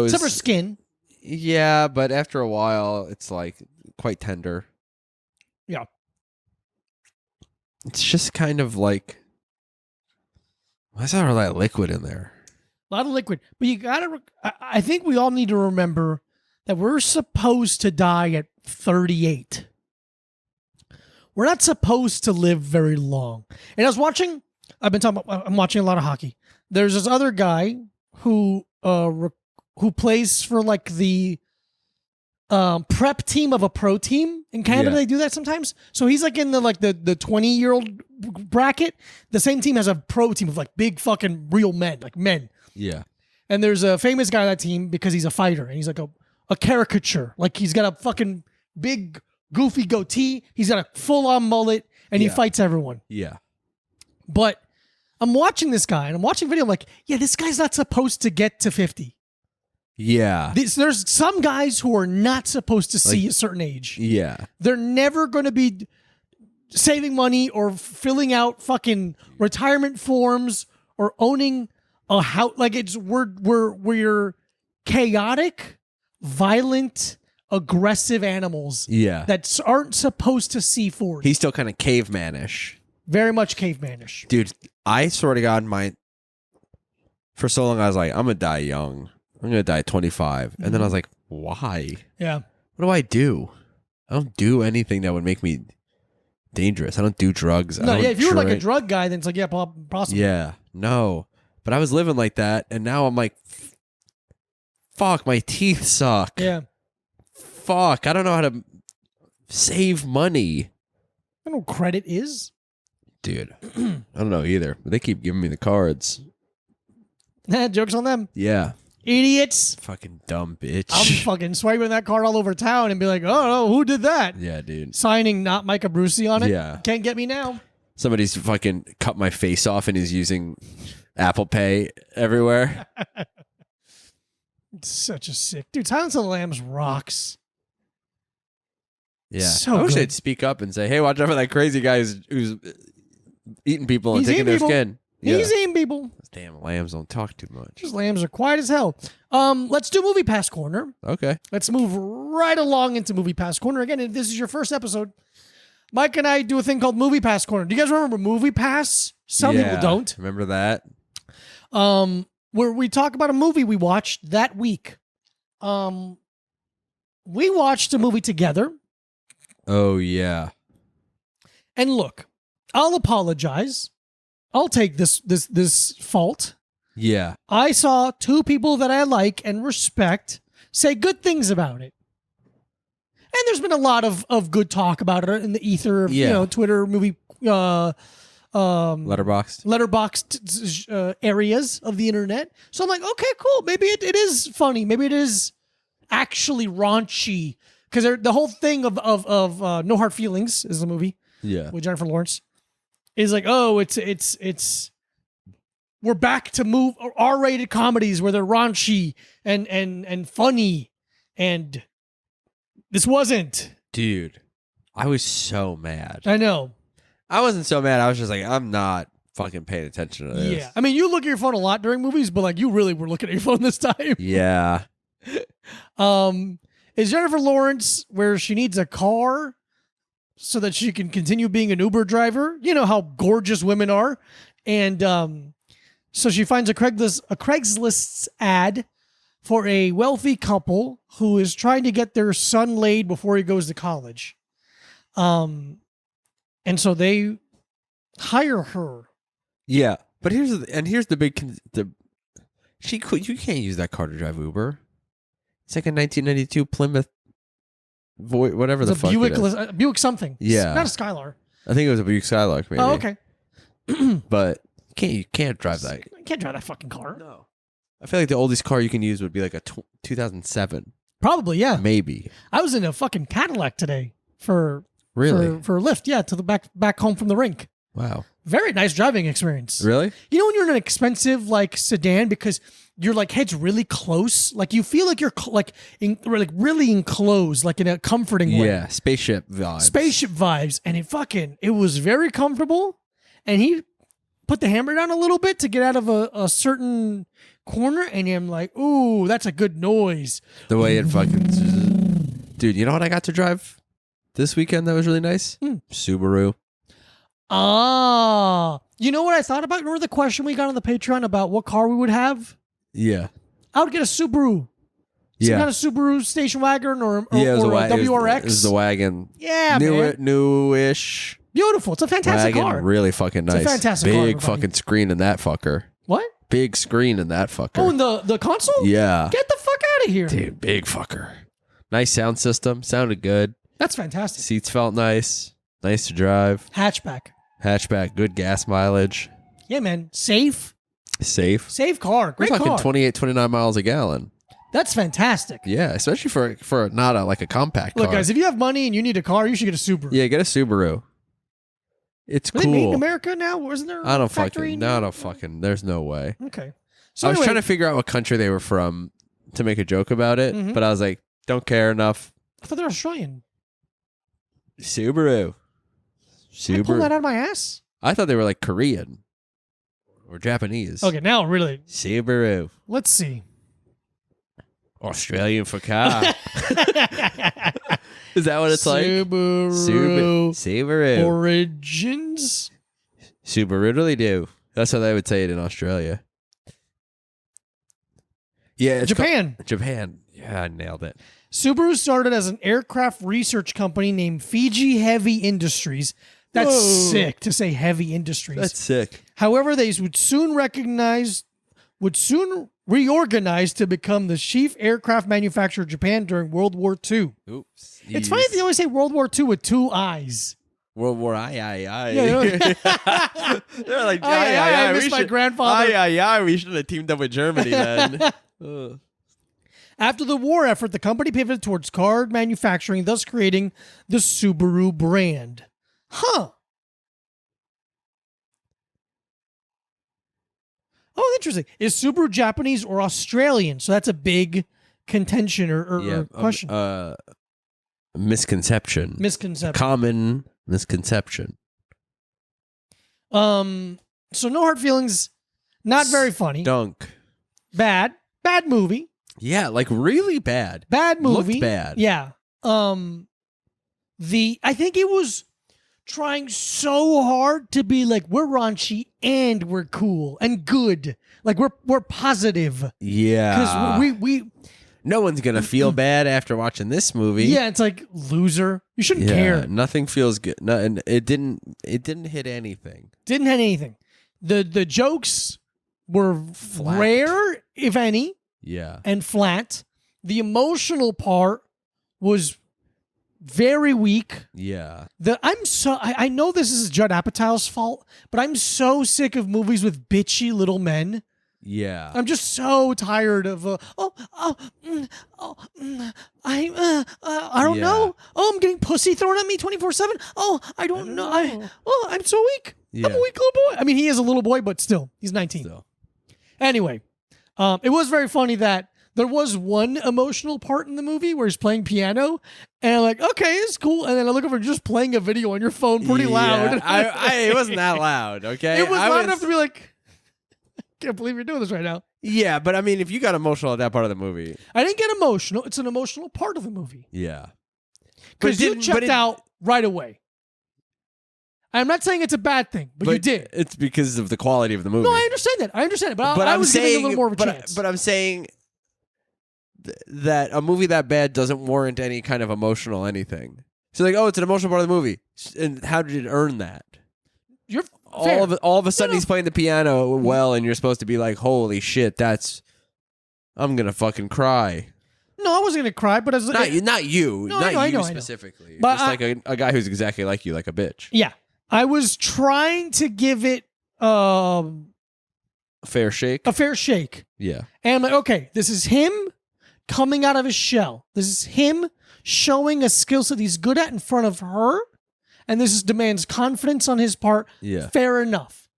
Except for skin. Yeah, but after a while, it's like quite tender. Yeah. It's just kind of like, why is there all that liquid in there? A lot of liquid. But you gotta, I think we all need to remember that we're supposed to die at 38. we're not supposed to live very long. And I'm watching a lot of hockey. There's this other guy who plays for like the prep team of a pro team in Canada. Yeah. They do that sometimes. So he's like in the 20-year-old bracket. The same team has a pro team of like big fucking real men, like men. Yeah. And there's a famous guy on that team because he's a fighter and he's like a caricature. Like he's got a fucking big goofy goatee. He's got a full-on mullet and he fights everyone. Yeah. But I'm watching this guy and I'm watching video. I'm like, yeah, this guy's not supposed to get to 50. Yeah. There's some guys who are not supposed to see a certain age. Yeah. They're never going to be saving money or filling out fucking retirement forms or owning a house. Like we're chaotic, violent, aggressive animals. Yeah. That aren't supposed to see forward. He's still kind of cavemanish. Very much cavemanish. Dude, I swear to God, for so long I was like, I'm going to die young. I'm going to die at 25. And then I was like, why? Yeah. What do I do? I don't do anything that would make me dangerous. I don't do drugs. No, if you were like a drug guy, then it's like, yeah, possible. Yeah, no. But I was living like that, and now I'm like, fuck, my teeth suck. Yeah. Fuck, I don't know how to save money. I don't know what credit is. Dude, I don't know either. But they keep giving me the cards. Joke's on them. Yeah. Idiots. Fucking dumb bitch. I'm fucking swiping that card all over town and be like, oh, no, who did that? Yeah, dude. Signing not Micah Brucey on it. Yeah. Can't get me now. Somebody's fucking cut my face off and is using Apple Pay everywhere. It's such a sick. Dude, Silence of the Lambs rocks. Yeah. So I wish good. they'd speak up and say, hey, watch out for that crazy guy who's eating people and He's taking eating their people. skin. Yeah. He's eating people. Those damn lambs don't talk too much. These lambs are quiet as hell. Let's do MoviePass Corner. Okay. Let's move right along into MoviePass Corner. Again, if this is your first episode, Mike and I do a thing called MoviePass Corner. Do you guys remember MoviePass? Some people don't. Remember that? Where we talk about a movie we watched that week. We watched a movie together. Oh, yeah. And look, I'll apologize. I'll take this fault. Yeah. I saw two people that I like and respect say good things about it. And there's been a lot of good talk about it in the ether of Twitter, movie letterboxed areas of the internet. So I'm like, okay, cool. Maybe it is funny. Maybe it is actually raunchy. Because the whole thing of No Hard Feelings is the movie. Yeah. With Jennifer Lawrence. Is like, oh, it's we're back to R-rated comedies where they're raunchy and funny, and this wasn't. Dude, I was so mad. I know. I wasn't so mad. I was just like, I'm not fucking paying attention to this. Yeah, I mean, you look at your phone a lot during movies, but like, you really were looking at your phone this time. Yeah. Is Jennifer Lawrence where she needs a car so that she can continue being an Uber driver? You know how gorgeous women are. And so she finds a Craigslist ad for a wealthy couple who is trying to get their son laid before he goes to college. And so they hire her. Yeah. But here's the big you can't use that car to drive Uber. It's like a 1992 Plymouth whatever the fuck Buick, it is. Buick something. Yeah. Not a Skylar. I think it was a Buick Skylark, maybe. Oh, okay. But you can't drive that. You can't drive that fucking car. No. I feel like the oldest car you can use would be like a 2007. Probably, yeah. Maybe. I was in a fucking Cadillac today for a lift, to the back home from the rink. Wow. Very nice driving experience. Really? You know when you're in an expensive like sedan because your like head's really close, like you feel like you're really enclosed, like in a comforting way. Yeah, spaceship vibes. And it was very comfortable. And he put the hammer down a little bit to get out of a certain corner, and I'm like, ooh, that's a good noise. The way it fucking... Dude, you know what I got to drive this weekend that was really nice? Subaru. You know what I thought about? Remember the question we got on the Patreon about what car we would have? Yeah. I would get a Subaru. Some kind of Subaru station wagon or a WRX. It was the wagon. Yeah, man. Newish. Beautiful. It's a fantastic wagon, car. really fucking nice. It's a fantastic car. Big fucking screen in that fucker. What? Big screen in that fucker. Oh, in the console? Yeah. Get the fuck out of here. Dude, big fucker. Nice sound system. Sounded good. That's fantastic. Seats felt nice. Nice to drive. Hatchback. Good gas mileage. Yeah, man. Safe car. Great We're talking car. 28, 29 miles a gallon. That's fantastic. Yeah, especially for not a compact car. Look, guys, if you have money and you need a car, you should get a Subaru. Yeah, get a Subaru. It's Are cool. they made in America now? Wasn't there? I don't fucking. There's no way. Okay. So I was anyway, trying to figure out what country they were from to make a joke about it, Mhm. but I was like, don't care enough. I thought they were Australian. Subaru. Did I pull that out of my ass? I thought they were like Korean or Japanese. Okay, now really. Subaru. Let's see. Australian for car. Is that what it's like? Subaru. Origins. Subaru do. That's how they would say it in Australia. Yeah, it's Japan. Japan. Yeah, I nailed it. Subaru started as an aircraft research company named Fiji Heavy Industries. That's Whoa. sick to say Heavy Industries. That's sick. However, they would soon reorganize to become the chief aircraft manufacturer of Japan during World War II. Oops. It's funny they always say World War II with two I's. World War I. Yeah, They're like, I miss my grandfather. we should have teamed up with Germany then. Ugh. After the war effort, the company pivoted towards car manufacturing, thus creating the Subaru brand. Huh. Oh, interesting. Is Subaru Japanese or Australian? So that's a big contention or question. Misconception. Common misconception. So No Hard Feelings, not very funny. Dunk. Bad movie. Yeah, like really bad. Bad movie. Looked bad. Yeah. I think it was trying so hard to be like, we're raunchy and we're cool and good. Like we're positive. Yeah. Because we no one's gonna feel bad after watching this movie. Yeah, it's like loser. You shouldn't care. Nothing feels good. No, and it didn't hit anything. Didn't hit anything. The jokes were Flat. rare, if any. Yeah. And flat. The emotional part was very weak. Yeah. I know this is Judd Apatow's fault, but I'm so sick of movies with bitchy little men. Yeah. I'm just so tired of I don't know. Oh, I'm getting pussy thrown at me 24/7. Oh, I don't know. I'm so weak. Yeah. I'm a weak little boy. I mean, he is a little boy, but still, he's 19. Anyway, it was very funny that there was one emotional part in the movie where he's playing piano, and I'm like, okay, it's cool. And then I look over, just playing a video on your phone pretty loud. It wasn't that loud, okay? It was loud enough to be like, I can't believe you're doing this right now. Yeah, but I mean, if you got emotional at that part of the movie. I didn't get emotional. It's an emotional part of the movie. Yeah. Because you checked out right away. I'm not saying it's a bad thing, but you did. It's because of the quality of the movie. No, I understand that. But I was giving a little more of a chance. But I'm saying that a movie that bad doesn't warrant any kind of emotional anything. So like, oh, it's an emotional part of the movie. And how did it earn that? You're all of a sudden he's playing the piano well, and you're supposed to be like, holy shit, I'm gonna fucking cry. No, I wasn't gonna cry, but as not you, no, not I you know. specifically, but just like a guy who's exactly like you, like a bitch. Yeah, I was trying to give it a fair shake. Yeah, and I'm like, okay, this is him coming out of his shell. This is him showing a skill set he's good at in front of her. And this demands confidence on his part. Yeah. Fair enough.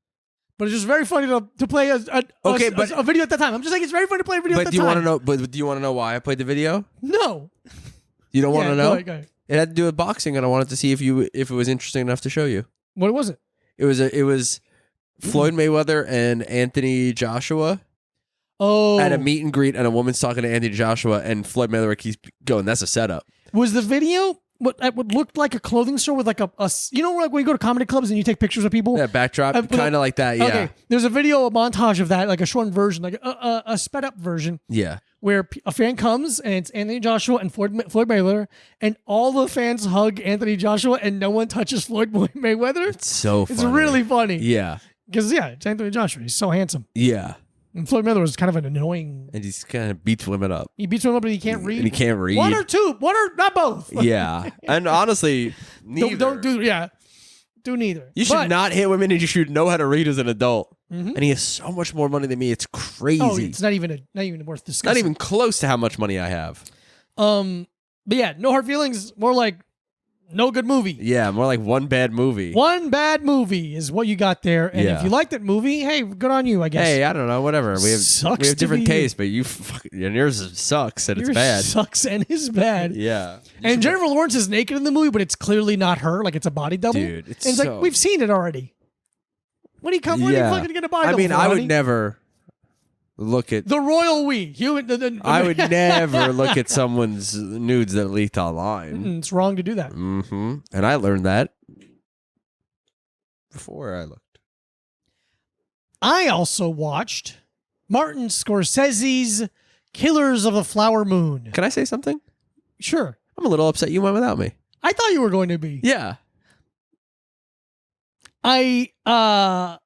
But it's just very funny to play a video at that time. I'm just saying it's very funny to play a video at that time. Do you want to know why I played the video? No. You don't want to know? Go ahead. It had to do with boxing, and I wanted to see if it was interesting enough to show you. What was it? It was Floyd Mayweather and Anthony Joshua. Oh. At a meet and greet, and a woman's talking to Anthony Joshua, and Floyd Mayweather keeps going, that's a setup. Was the video what looked like a clothing store with like a you know, like when you go to comedy clubs and you take pictures of people? Yeah, backdrop, kind of like that, yeah. Okay, there's a montage of that, like a short version, like a sped up version. Yeah. where a fan comes and it's Anthony Joshua and Floyd Mayweather, and all the fans hug Anthony Joshua and no one touches Floyd Mayweather. It's so funny. It's really funny. Yeah. Because, it's Anthony Joshua. He's so handsome. Yeah. And Floyd Mayweather was kind of an annoying... And he's kind of beats women up. He beats women up, but he can't read. And he can't read. One or not both. Yeah. And honestly, neither. Don't do neither. You should not hit women, and you should know how to read as an adult. Mm-hmm. And he has so much more money than me. It's crazy. Oh, it's not even worth discussing. Not even close to how much money I have. But yeah, no hard feelings. More like no good movie. Yeah, more like one bad movie. One bad movie is what you got there. And Yeah. if you like that movie, hey, good on you, I guess. Hey, I don't know, whatever. We have to different be tastes, but and yours sucks and Yours it's bad. sucks and is bad. Yeah. And Jennifer Lawrence is naked in the movie, but it's clearly not her. Like it's a body double. Dude, it's and it's so... like we've seen it already. What are you fucking get a body double? I mean, for, I would honey? never look at the royal we. I would never look at someone's nudes that leaked online. It's wrong to do that. Mm-hmm. And I learned that before I looked. I also watched Martin Scorsese's Killers of the Flower Moon. Can I say something? Sure. I'm a little upset you went without me. I thought you were going to be. Yeah. Not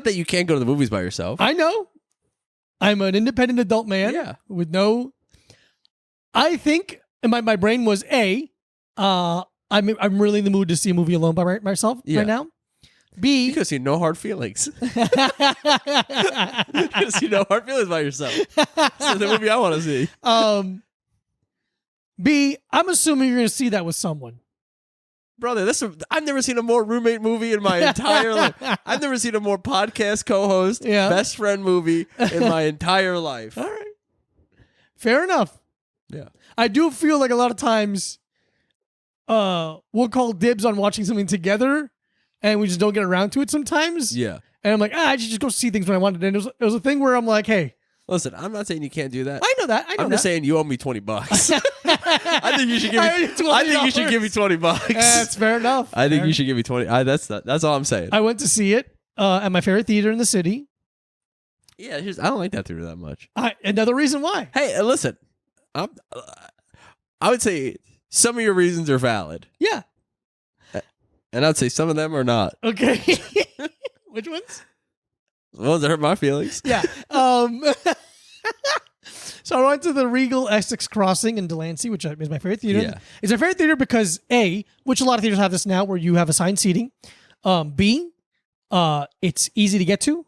that you can't go to the movies by yourself. I know. I'm an independent adult man. Yeah. With no. I think my brain was I'm really in the mood to see a movie alone by myself right now. B, you could see no hard feelings. You could see no hard feelings by yourself. This is the movie I want to see. B, I'm assuming you're going to see that with someone. Brother, I've never seen a more roommate movie in my entire life. I've never seen a more podcast co-host, best friend movie in my entire life. All right. Fair enough. Yeah. I do feel like a lot of times we'll call dibs on watching something together and we just don't get around to it sometimes. Yeah. And I'm like, I should just go see things when I wanted. And it was a thing where I'm like, hey. Listen, I'm not saying you can't do that. I know that. I'm just saying you owe me $20. I think you should give me. I think you should give me $20. That's fair enough. I think you should give me 20. That's all I'm saying. I went to see it at my favorite theater in the city. Yeah, I don't like that theater that much. Another reason why. Hey, listen, I would say some of your reasons are valid. Yeah, and I'd say some of them are not. Okay, which ones? The ones that hurt my feelings. Yeah. So I went to the Regal Essex Crossing in Delancey, which is my favorite theater. Yeah. It's my favorite theater because A, which a lot of theaters have this now, where you have assigned seating. B, it's easy to get to.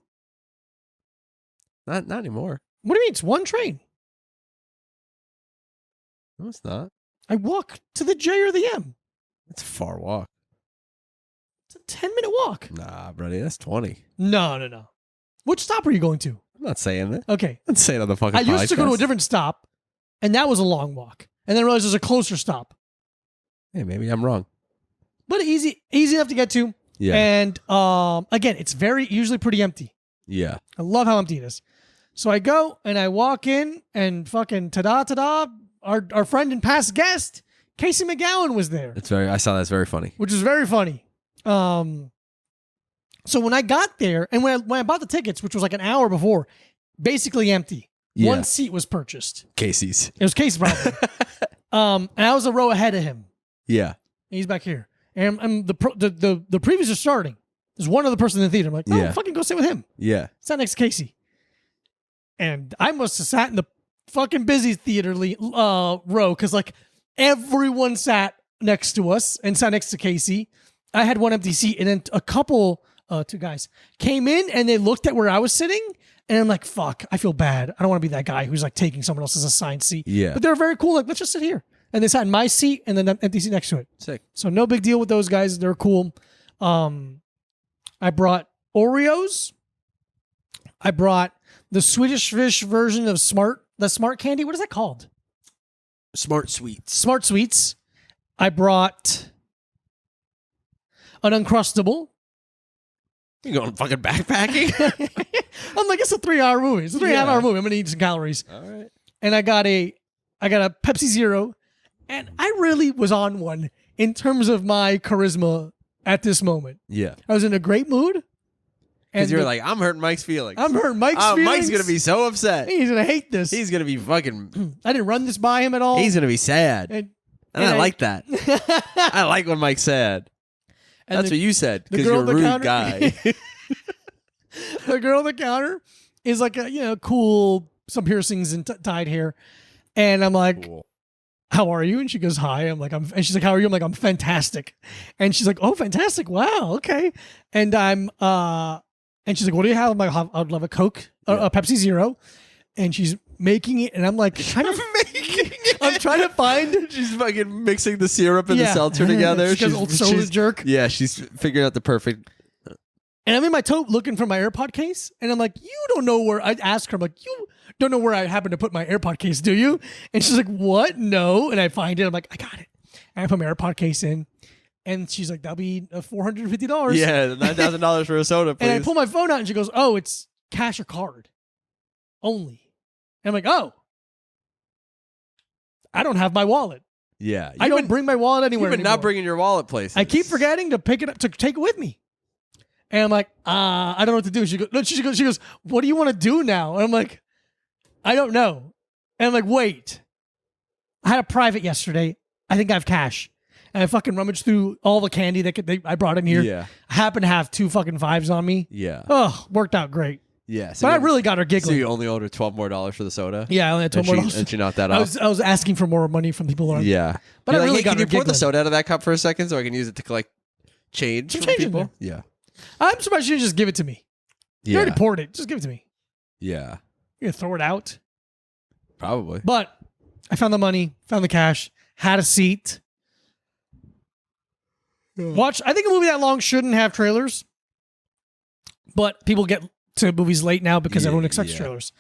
Not anymore. What do you mean? It's one train. No, it's not. I walk to the J or the M. It's a far walk. It's a 10-minute walk. Nah, buddy, that's 20. No. Which stop are you going to? I'm not saying that. Okay. I'm saying on the fucking I used podcast. to go to a different stop, and that was a long walk. And then I realized there's a closer stop. Hey, maybe I'm wrong. But easy enough to get to. Yeah. And again, it's usually pretty empty. Yeah. I love how empty it is. So I go and I walk in and fucking ta-da, our friend and past guest, Casey McGowan, was there. I saw that's very funny. Which is very funny. So when I got there, and when I bought the tickets, which was like an hour before, basically empty. Yeah. One seat was purchased. Casey's. It was Casey's probably. And I was a row ahead of him. Yeah. He's back here. And the previews are starting. There's one other person in the theater. I'm like, fucking go sit with him. Yeah. Sat next to Casey. And I must have sat in the fucking busy theater row because like everyone sat next to us and sat next to Casey. I had one empty seat, and then a couple, two guys, came in and they looked at where I was sitting, and I'm like, fuck, I feel bad. I don't want to be that guy who's like taking someone else's assigned seat. Yeah. But they're very cool. Like, let's just sit here. And they sat in my seat and then an empty seat next to it. Sick. So no big deal with those guys. They're cool. I brought Oreos. I brought the Swedish Fish version of the Smart Candy. What is that called? Smart Sweets. Smart Sweets. I brought an Uncrustable. You going fucking backpacking? I'm like, it's a 3-hour movie. It's a 3.5-hour movie. I'm gonna eat some calories. All right. And I got a Pepsi Zero, and I really was on one in terms of my charisma at this moment. Yeah. I was in a great mood, Because you were like, I'm hurting Mike's feelings. I'm hurting Mike's feelings. Mike's going to be so upset. He's going to hate this. He's going to be fucking... I didn't run this by him at all. He's going to be sad. And I like that. I like when Mike's sad. And That's what you said, because you're a rude guy. The girl at the counter is like a, cool, some piercings and dyed hair. And I'm like, cool. How are you? And she goes, hi. I'm like, and she's like, how are you? I'm like, I'm fantastic. And she's like, oh, fantastic. Wow. Okay. And and she's like, what do you have? I'm like, I'd love a Coke, a Pepsi Zero. And she's making it. And I'm like, I'm trying to find. She's fucking mixing the syrup and the seltzer together. She's old soda jerk. Yeah. She's figuring out the perfect. And I'm in my tote looking for my AirPod case. And I'm like, you don't know where, I asked her, I'm like, you don't know where I happen to put my AirPod case, do you? And she's like, what? No. And I find it. I'm like, I got it. And I put my AirPod case in. And she's like, that'll be $450. Yeah, $9,000 for a soda, please. And I pull my phone out and she goes, oh, it's cash or card only. And I'm like, oh, I don't have my wallet. Yeah. I don't bring my wallet anywhere. You've been not bringing your wallet places. I keep forgetting to pick it up, to take it with me. And I'm like, I don't know what to do. She goes, what do you want to do now? And I'm like, I don't know. And I'm like, wait. I had a private yesterday. I think I have cash. And I fucking rummaged through all the candy that I brought in here. Yeah. I happen to have 2 fucking 5s on me. Yeah. Oh, worked out great. Yeah. So but I really got her giggling. So you only owed her $12 more for the soda? Yeah, I only had $12 more. And she knocked that off? I was asking for more money from people around. Yeah. But I really got her giggling. Can you pour the soda out of that cup for a second so I can use it to collect change from people? Yeah. I'm surprised she didn't just give it to me. You already poured it. Just give it to me. Yeah. You're going to throw it out? Probably. But I found the money, found the cash, had a seat. I think a movie that long shouldn't have trailers. But people get to movies late now because everyone expects trailers.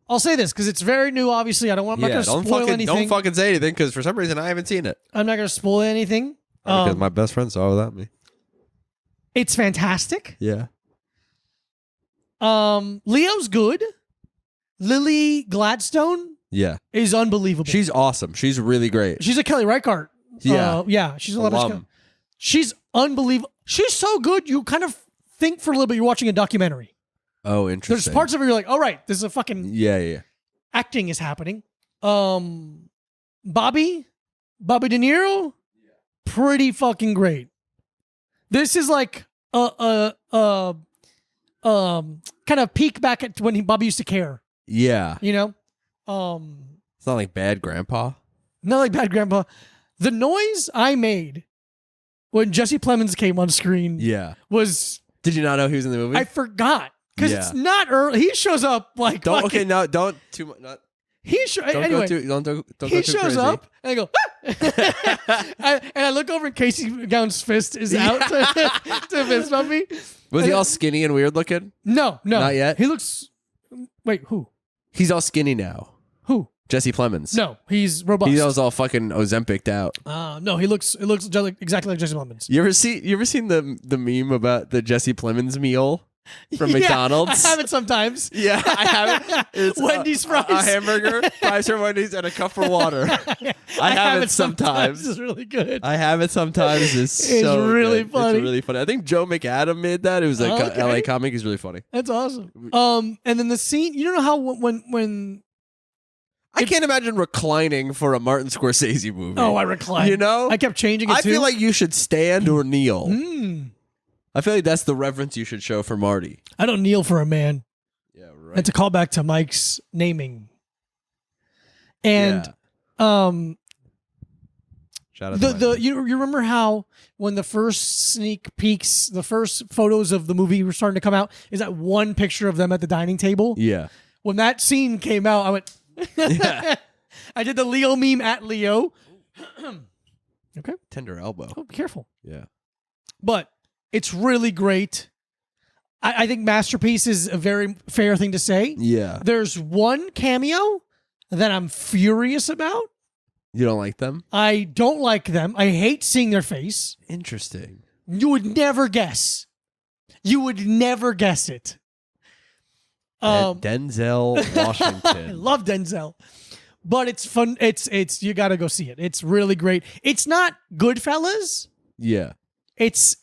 I'll say this because it's very new, obviously. I'm not going to spoil anything. Don't fucking say anything because for some reason I haven't seen it. I'm not going to spoil anything. Because my best friend saw it without me. It's fantastic. Yeah. Leo's good. Lily Gladstone is unbelievable. She's awesome. She's really great. She's a Kelly Reichardt. Yeah. She's a alum. She's unbelievable. She's so good. You kind of think for a little bit you're watching a documentary. Oh, interesting. There's parts of it you're like, all right, this is a fucking acting is happening. Bobby De Niro, pretty fucking great. This is like kind of peek back at when Bobby used to care. Yeah. You know? It's not like Bad Grandpa. Not like Bad Grandpa. The noise I made when Jesse Plemons came on screen was... Did you not know he was in the movie? I forgot. Because it's not early. He shows up like... Don't too much... Not, anyway, don't go too he shows crazy. up and I go, ah! and I look over and Casey Gown's fist is out to fist bump me. Was he all skinny and weird looking? No. Not yet? He looks... Wait, who? He's all skinny now. Who? Jesse Plemons. No, he's robust. He's all fucking Ozempic'd out. No, it looks exactly like Jesse Plemons. You ever seen the meme about the Jesse Plemons meal from McDonald's? I have it sometimes. Yeah, I have it. It's Wendy's fries. A hamburger, fries from Wendy's, and a cup of water. I have it sometimes. It's really good. I have it sometimes. It's really funny. It's really funny. I think Joe McAdam made that. It was like LA comic. He's really funny. That's awesome. And then the scene, you don't know how when I can't imagine reclining for a Martin Scorsese movie. Oh, I recline. You know? I kept changing it too. I feel like you should stand or kneel. I feel like that's the reverence you should show for Marty. I don't kneel for a man. Yeah, right. And to call back to Mike's naming. And shout out you remember how when the first sneak peeks, the first photos of the movie were starting to come out, is that one picture of them at the dining table? Yeah. When that scene came out, I went I did the Leo meme at Leo. Okay. Tender elbow. Oh, be careful. Yeah. But it's really great. I think Masterpiece is a very fair thing to say. Yeah. There's one cameo that I'm furious about. You don't like them? I don't like them. I hate seeing their face. Interesting. You would never guess. You would never guess it. Denzel Washington. I love Denzel. But it's fun. It's you got to go see it. It's really great. It's not Goodfellas. Yeah. It's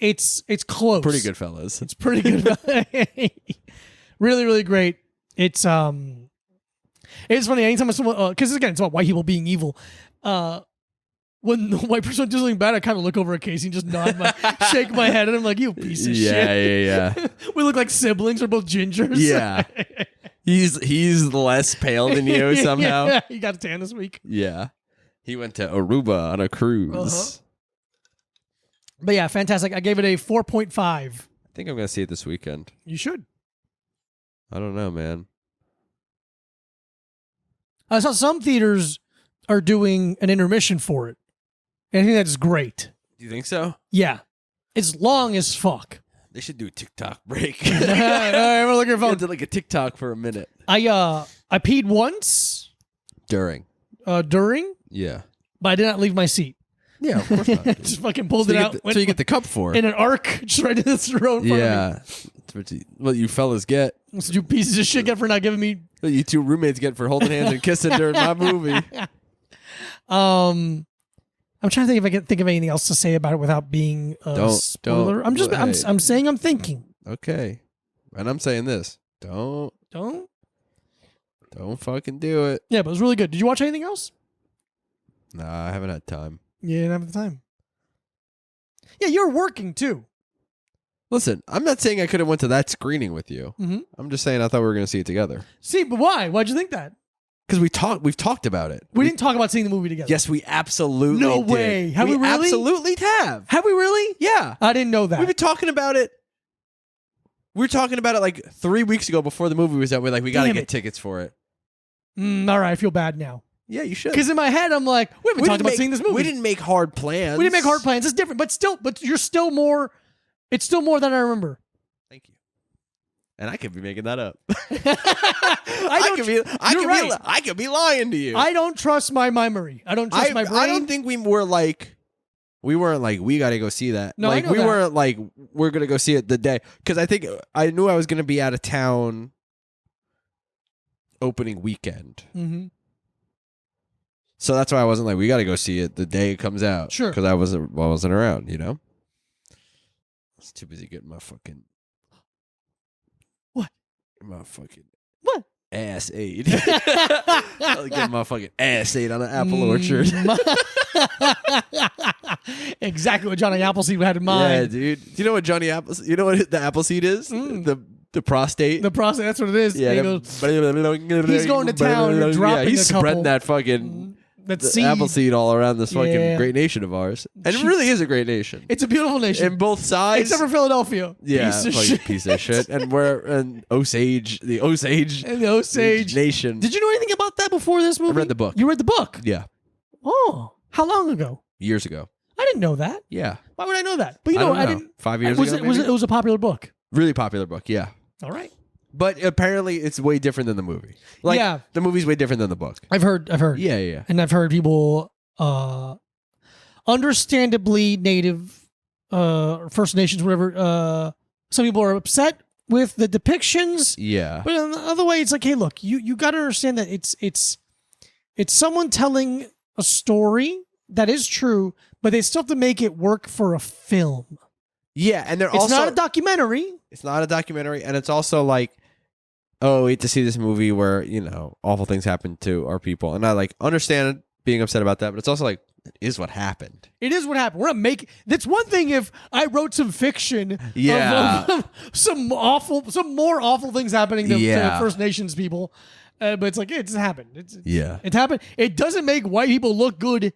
close. Pretty good, fellas. It's pretty good. Really, really great. It's funny anytime someone because again it's about white people being evil. When the white person does something bad, I kind of look over at Casey and just shake my head, and I'm like, "You piece of shit." Yeah. We look like siblings. We're both gingers. Yeah. He's less pale than you somehow. Yeah, he got a tan this week. Yeah. He went to Aruba on a cruise. Uh-huh. But yeah, fantastic. I gave it a 4.5. I think I'm going to see it this weekend. You should. I don't know, man. I saw some theaters are doing an intermission for it. And I think that's great. Do you think so? Yeah. It's long as fuck. They should do a TikTok break. All right, we'll look at your phone. Did like a TikTok for a minute. I peed once. During. During? Yeah. But I did not leave my seat. Yeah, of course not. Just fucking pulled it out. So you get the cup for. In an arc, just right in the throat in front of me. Yeah. That's what you fellas get. That's what you pieces of shit get for not giving me... What you two roommates get for holding hands and kissing during my movie. I'm trying to think if I can think of anything else to say about it without being a spoiler. I'm saying I'm thinking. Okay. And I'm saying this. Don't fucking do it. Yeah, but it was really good. Did you watch anything else? Nah, I haven't had time. You didn't have the time. Yeah, you're working too. Listen, I'm not saying I could have went to that screening with you. Mm-hmm. I'm just saying I thought we were going to see it together. See, but why? Why'd you think that? Because we've talked about it. We didn't talk about seeing the movie together. Yes, we absolutely No did. way. Have we really? Absolutely have. Have we really? Yeah. I didn't know that. We've been talking about it. We were talking about it like 3 weeks ago before the movie was out. We're like, we got to get tickets for it. All right, I feel bad now. Yeah, you should. Because in my head, I'm like, we haven't talked about seeing this movie. We didn't make hard plans. We didn't make hard plans. It's different, but you're still more. It's still more than I remember. Thank you. And I could be making that up. I could be lying to you. I don't trust my memory. I don't trust my brain. I don't think we weren't like we got to go see that. No, like I know that. weren't like we're gonna go see it the day because I think I knew I was gonna be out of town opening weekend. Mm-hmm. So that's why I wasn't like we got to go see it the day it comes out. Sure, because I wasn't around. You know, I was too busy getting my fucking what ass aid. Getting my fucking ass aid on an apple orchard. Exactly what Johnny Appleseed had in mind. Yeah, dude. Do you know what Johnny Appleseed? You know what the Appleseed is? The prostate. The prostate. That's what it is. Yeah. He's going to town and dropping he's a couple. spreading that fucking seed. Appleseed all around this fucking great nation of ours. And it really is a great nation. It's a beautiful nation. In both sides. Except for Philadelphia. Yeah, Piece of shit. And the Osage nation. Did you know anything about that before this movie? I read the book. You read the book? Yeah. Oh, how long ago? Years ago. I didn't know that. Yeah. Why would I know that? But I didn't. 5 years ago. It was a popular book. Really popular book. Yeah. All right. But apparently it's way different than the movie. Like, yeah. The movie's way different than the book. I've heard. Yeah. And I've heard people, understandably Native, First Nations, whatever, some people are upset with the depictions. Yeah. But in the other way, it's like, hey, look, you got to understand that it's someone telling a story that is true, but they still have to make it work for a film. Yeah, and it's not a documentary. It's not a documentary, and it's also like, oh, we hate to see this movie where, awful things happen to our people. And I understand being upset about that, but it's also like, it is what happened. It is what happened. We're not making. That's one thing if I wrote some fiction of some more awful things happening to First Nations people. But it's like, it just happened. It happened. It doesn't make white people look good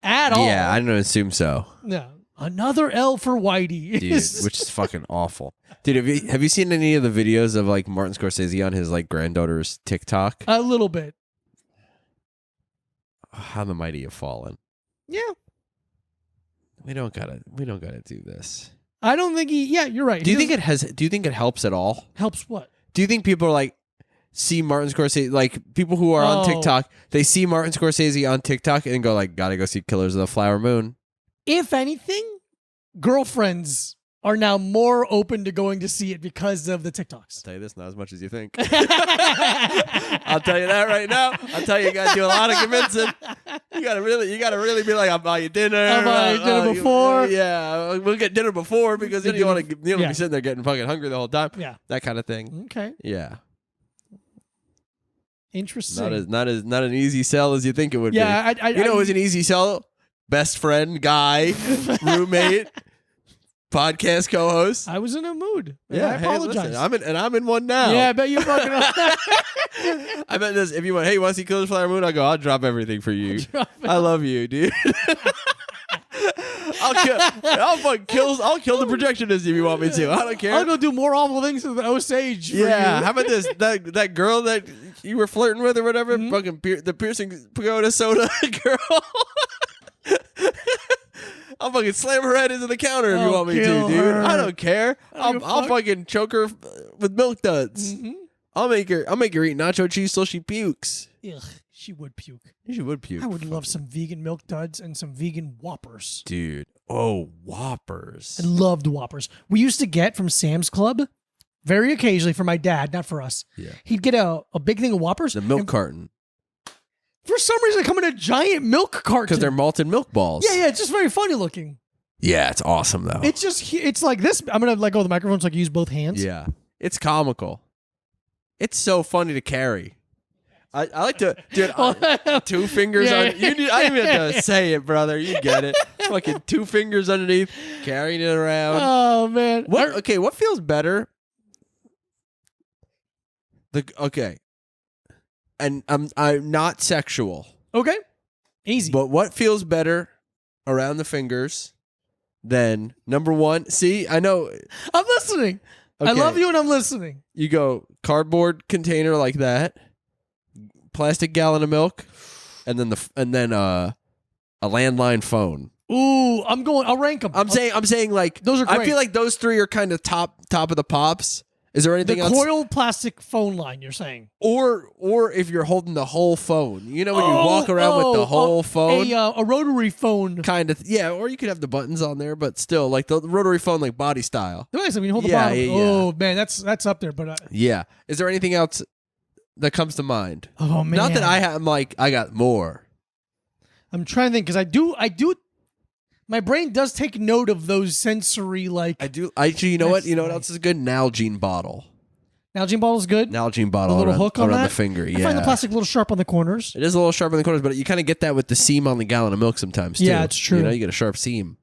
at all. Yeah, I don't assume so. No. Another L for Whitey. Dude, which is fucking awful. Dude, have you seen any of the videos of Martin Scorsese on his granddaughter's TikTok? A little bit. How the mighty have fallen. Yeah. We don't gotta do this. I don't think you're right. Do you think it helps at all? Helps what? Do you think people are see Martin Scorsese, people who are on TikTok, they see Martin Scorsese on TikTok and go gotta go see Killers of the Flower Moon? If anything, girlfriends are now more open to going to see it because of the TikToks. I'll tell you this, not as much as you think. I'll tell you that right now. I'll tell you, you got to do a lot of convincing. You gotta really be like, I'll buy you dinner. I'll buy you dinner before. Yeah, we'll get dinner before because then you want to yeah. be sitting there getting fucking hungry the whole time. Yeah, that kind of thing. Okay. Yeah. Interesting. Not an easy sell as you think it would be. Yeah, you know, it was an easy sell. Best friend, guy, roommate. Podcast co-host. I was in a mood. Yeah, I apologize. Listen, I'm in one now. Yeah, I bet you fucking. I bet this. If you went, hey, you want to see Killers Flower Moon? I go, I'll drop everything for you. I love you, dude. I'll kill the projectionist if you want me to. I don't care. I'll go do more awful things to the Osage. Yeah. How about this? That girl that you were flirting with or whatever, fucking the piercing pagoda soda girl. I'll fucking slam her head into the counter if you want me to, dude. Her. I don't care. I'll fucking choke her with milk duds. Mm-hmm. I'll make her eat nacho cheese till she pukes. Ugh, she would puke. She would puke. I would love some vegan milk duds and some vegan Whoppers. Dude. Oh, Whoppers. I loved Whoppers. We used to get from Sam's Club, very occasionally for my dad, not for us. Yeah. He'd get a big thing of Whoppers. The milk carton. For some reason, they come in a giant milk carton. Because they're malted milk balls. Yeah, it's just very funny looking. Yeah, it's awesome, though. It's like this. I'm going to let go of the microphone so I can use both hands. Yeah. It's comical. It's so funny to carry. I like to, dude. 2 fingers on. I didn't even have to say it, brother. You get it. Fucking 2 fingers underneath, carrying it around. Oh man. What feels better? And I'm not sexual. Okay. Easy. But what feels better around the fingers than number one? See, I know. I'm listening. Okay. I love you and I'm listening. You go cardboard container like that, plastic gallon of milk, and then a landline phone. Ooh, I'll rank them. I'm saying like those are great. I feel like those 3 are kind of top of the pops. Is there anything else? The coil plastic phone line, you're saying? Or if you're holding the whole phone. You know when you walk around with the whole phone? A rotary phone. Kind of, yeah. Or you could have the buttons on there, but still, like the rotary phone, like body style. Nice. I mean, you hold the bottom. Yeah. Oh, man, that's up there. But yeah. Is there anything else that comes to mind? Oh, man. Not that I'm like, I got more. I'm trying to think, because I do. My brain does take note of those sensory, like... I do. Actually, you know what? You know what else is good? Nalgene bottle. Nalgene bottle is good? Nalgene bottle a little hook on around that? the finger, yeah. I find the plastic a little sharp on the corners. It is a little sharp on the corners, but you kind of get that with the seam on the gallon of milk sometimes, too. Yeah, it's true. You know, you get a sharp seam.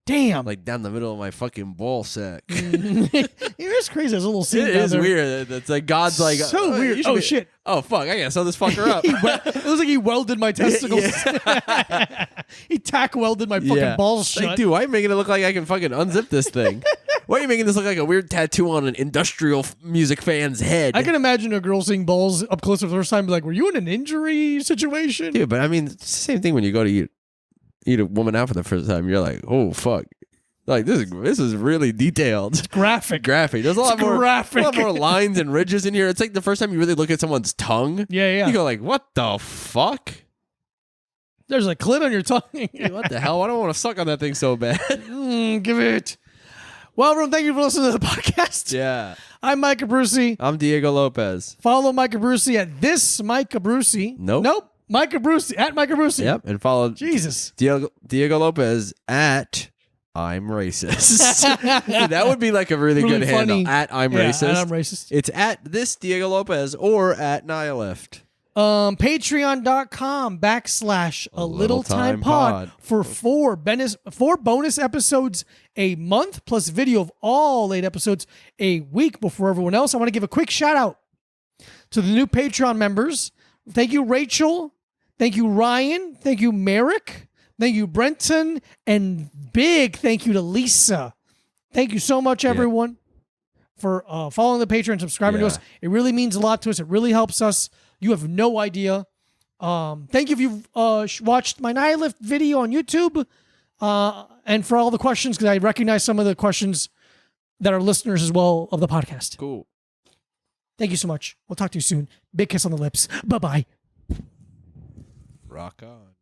Damn. Like down the middle of my fucking ball sack. It is crazy. There's a little seam It down is there. weird. It's like God's like... So weird. Oh, shit. Oh, fuck. I gotta sew this fucker up. It was like he welded my testicles. Yeah. He tack welded my fucking balls shut. Like, dude, why are you making it look like I can fucking unzip this thing? Why are you making this look like a weird tattoo on an industrial music fan's head? I can imagine a girl seeing balls up close for the first time be like, were you in an injury situation? Dude, but I mean, it's the same thing when you go to eat a woman out for the first time. You're like, oh, fuck. Like, this is really detailed. It's graphic. There's a lot more lines and ridges in here. It's like the first time you really look at someone's tongue. Yeah. You go like, what the fuck? There's a clit on your tongue. Dude, what the hell? I don't want to suck on that thing so bad. Give it. Well, everyone, thank you for listening to the podcast. Yeah. I'm Mike Abruzzi. I'm Diego Lopez. Follow Mike Abruzzi at this Mike Abruzzi. Nope. Mike Abruzzi at Mike Abruzzi. Yep. And follow Jesus. Diego Lopez at I'm racist. That would be like a really good funny handle. At I'm racist. At I'm racist. It's at this Diego Lopez or at Nihilift. Patreon.com/a little time pod for four bonus episodes a month plus video of all 8 episodes a week before everyone else. I want to give a quick shout out to the new Patreon members. Thank you, Rachel. Thank you, Ryan. Thank you, Merrick. Thank you, Brenton. And big thank you to Lisa. Thank you so much, everyone, for following the Patreon, subscribing to us. It really means a lot to us. It really helps us. You have no idea. Thank you if you've watched my Nihilift video on YouTube and for all the questions, because I recognize some of the questions that are listeners as well of the podcast. Cool. Thank you so much. We'll talk to you soon. Big kiss on the lips. Bye-bye. Rock on.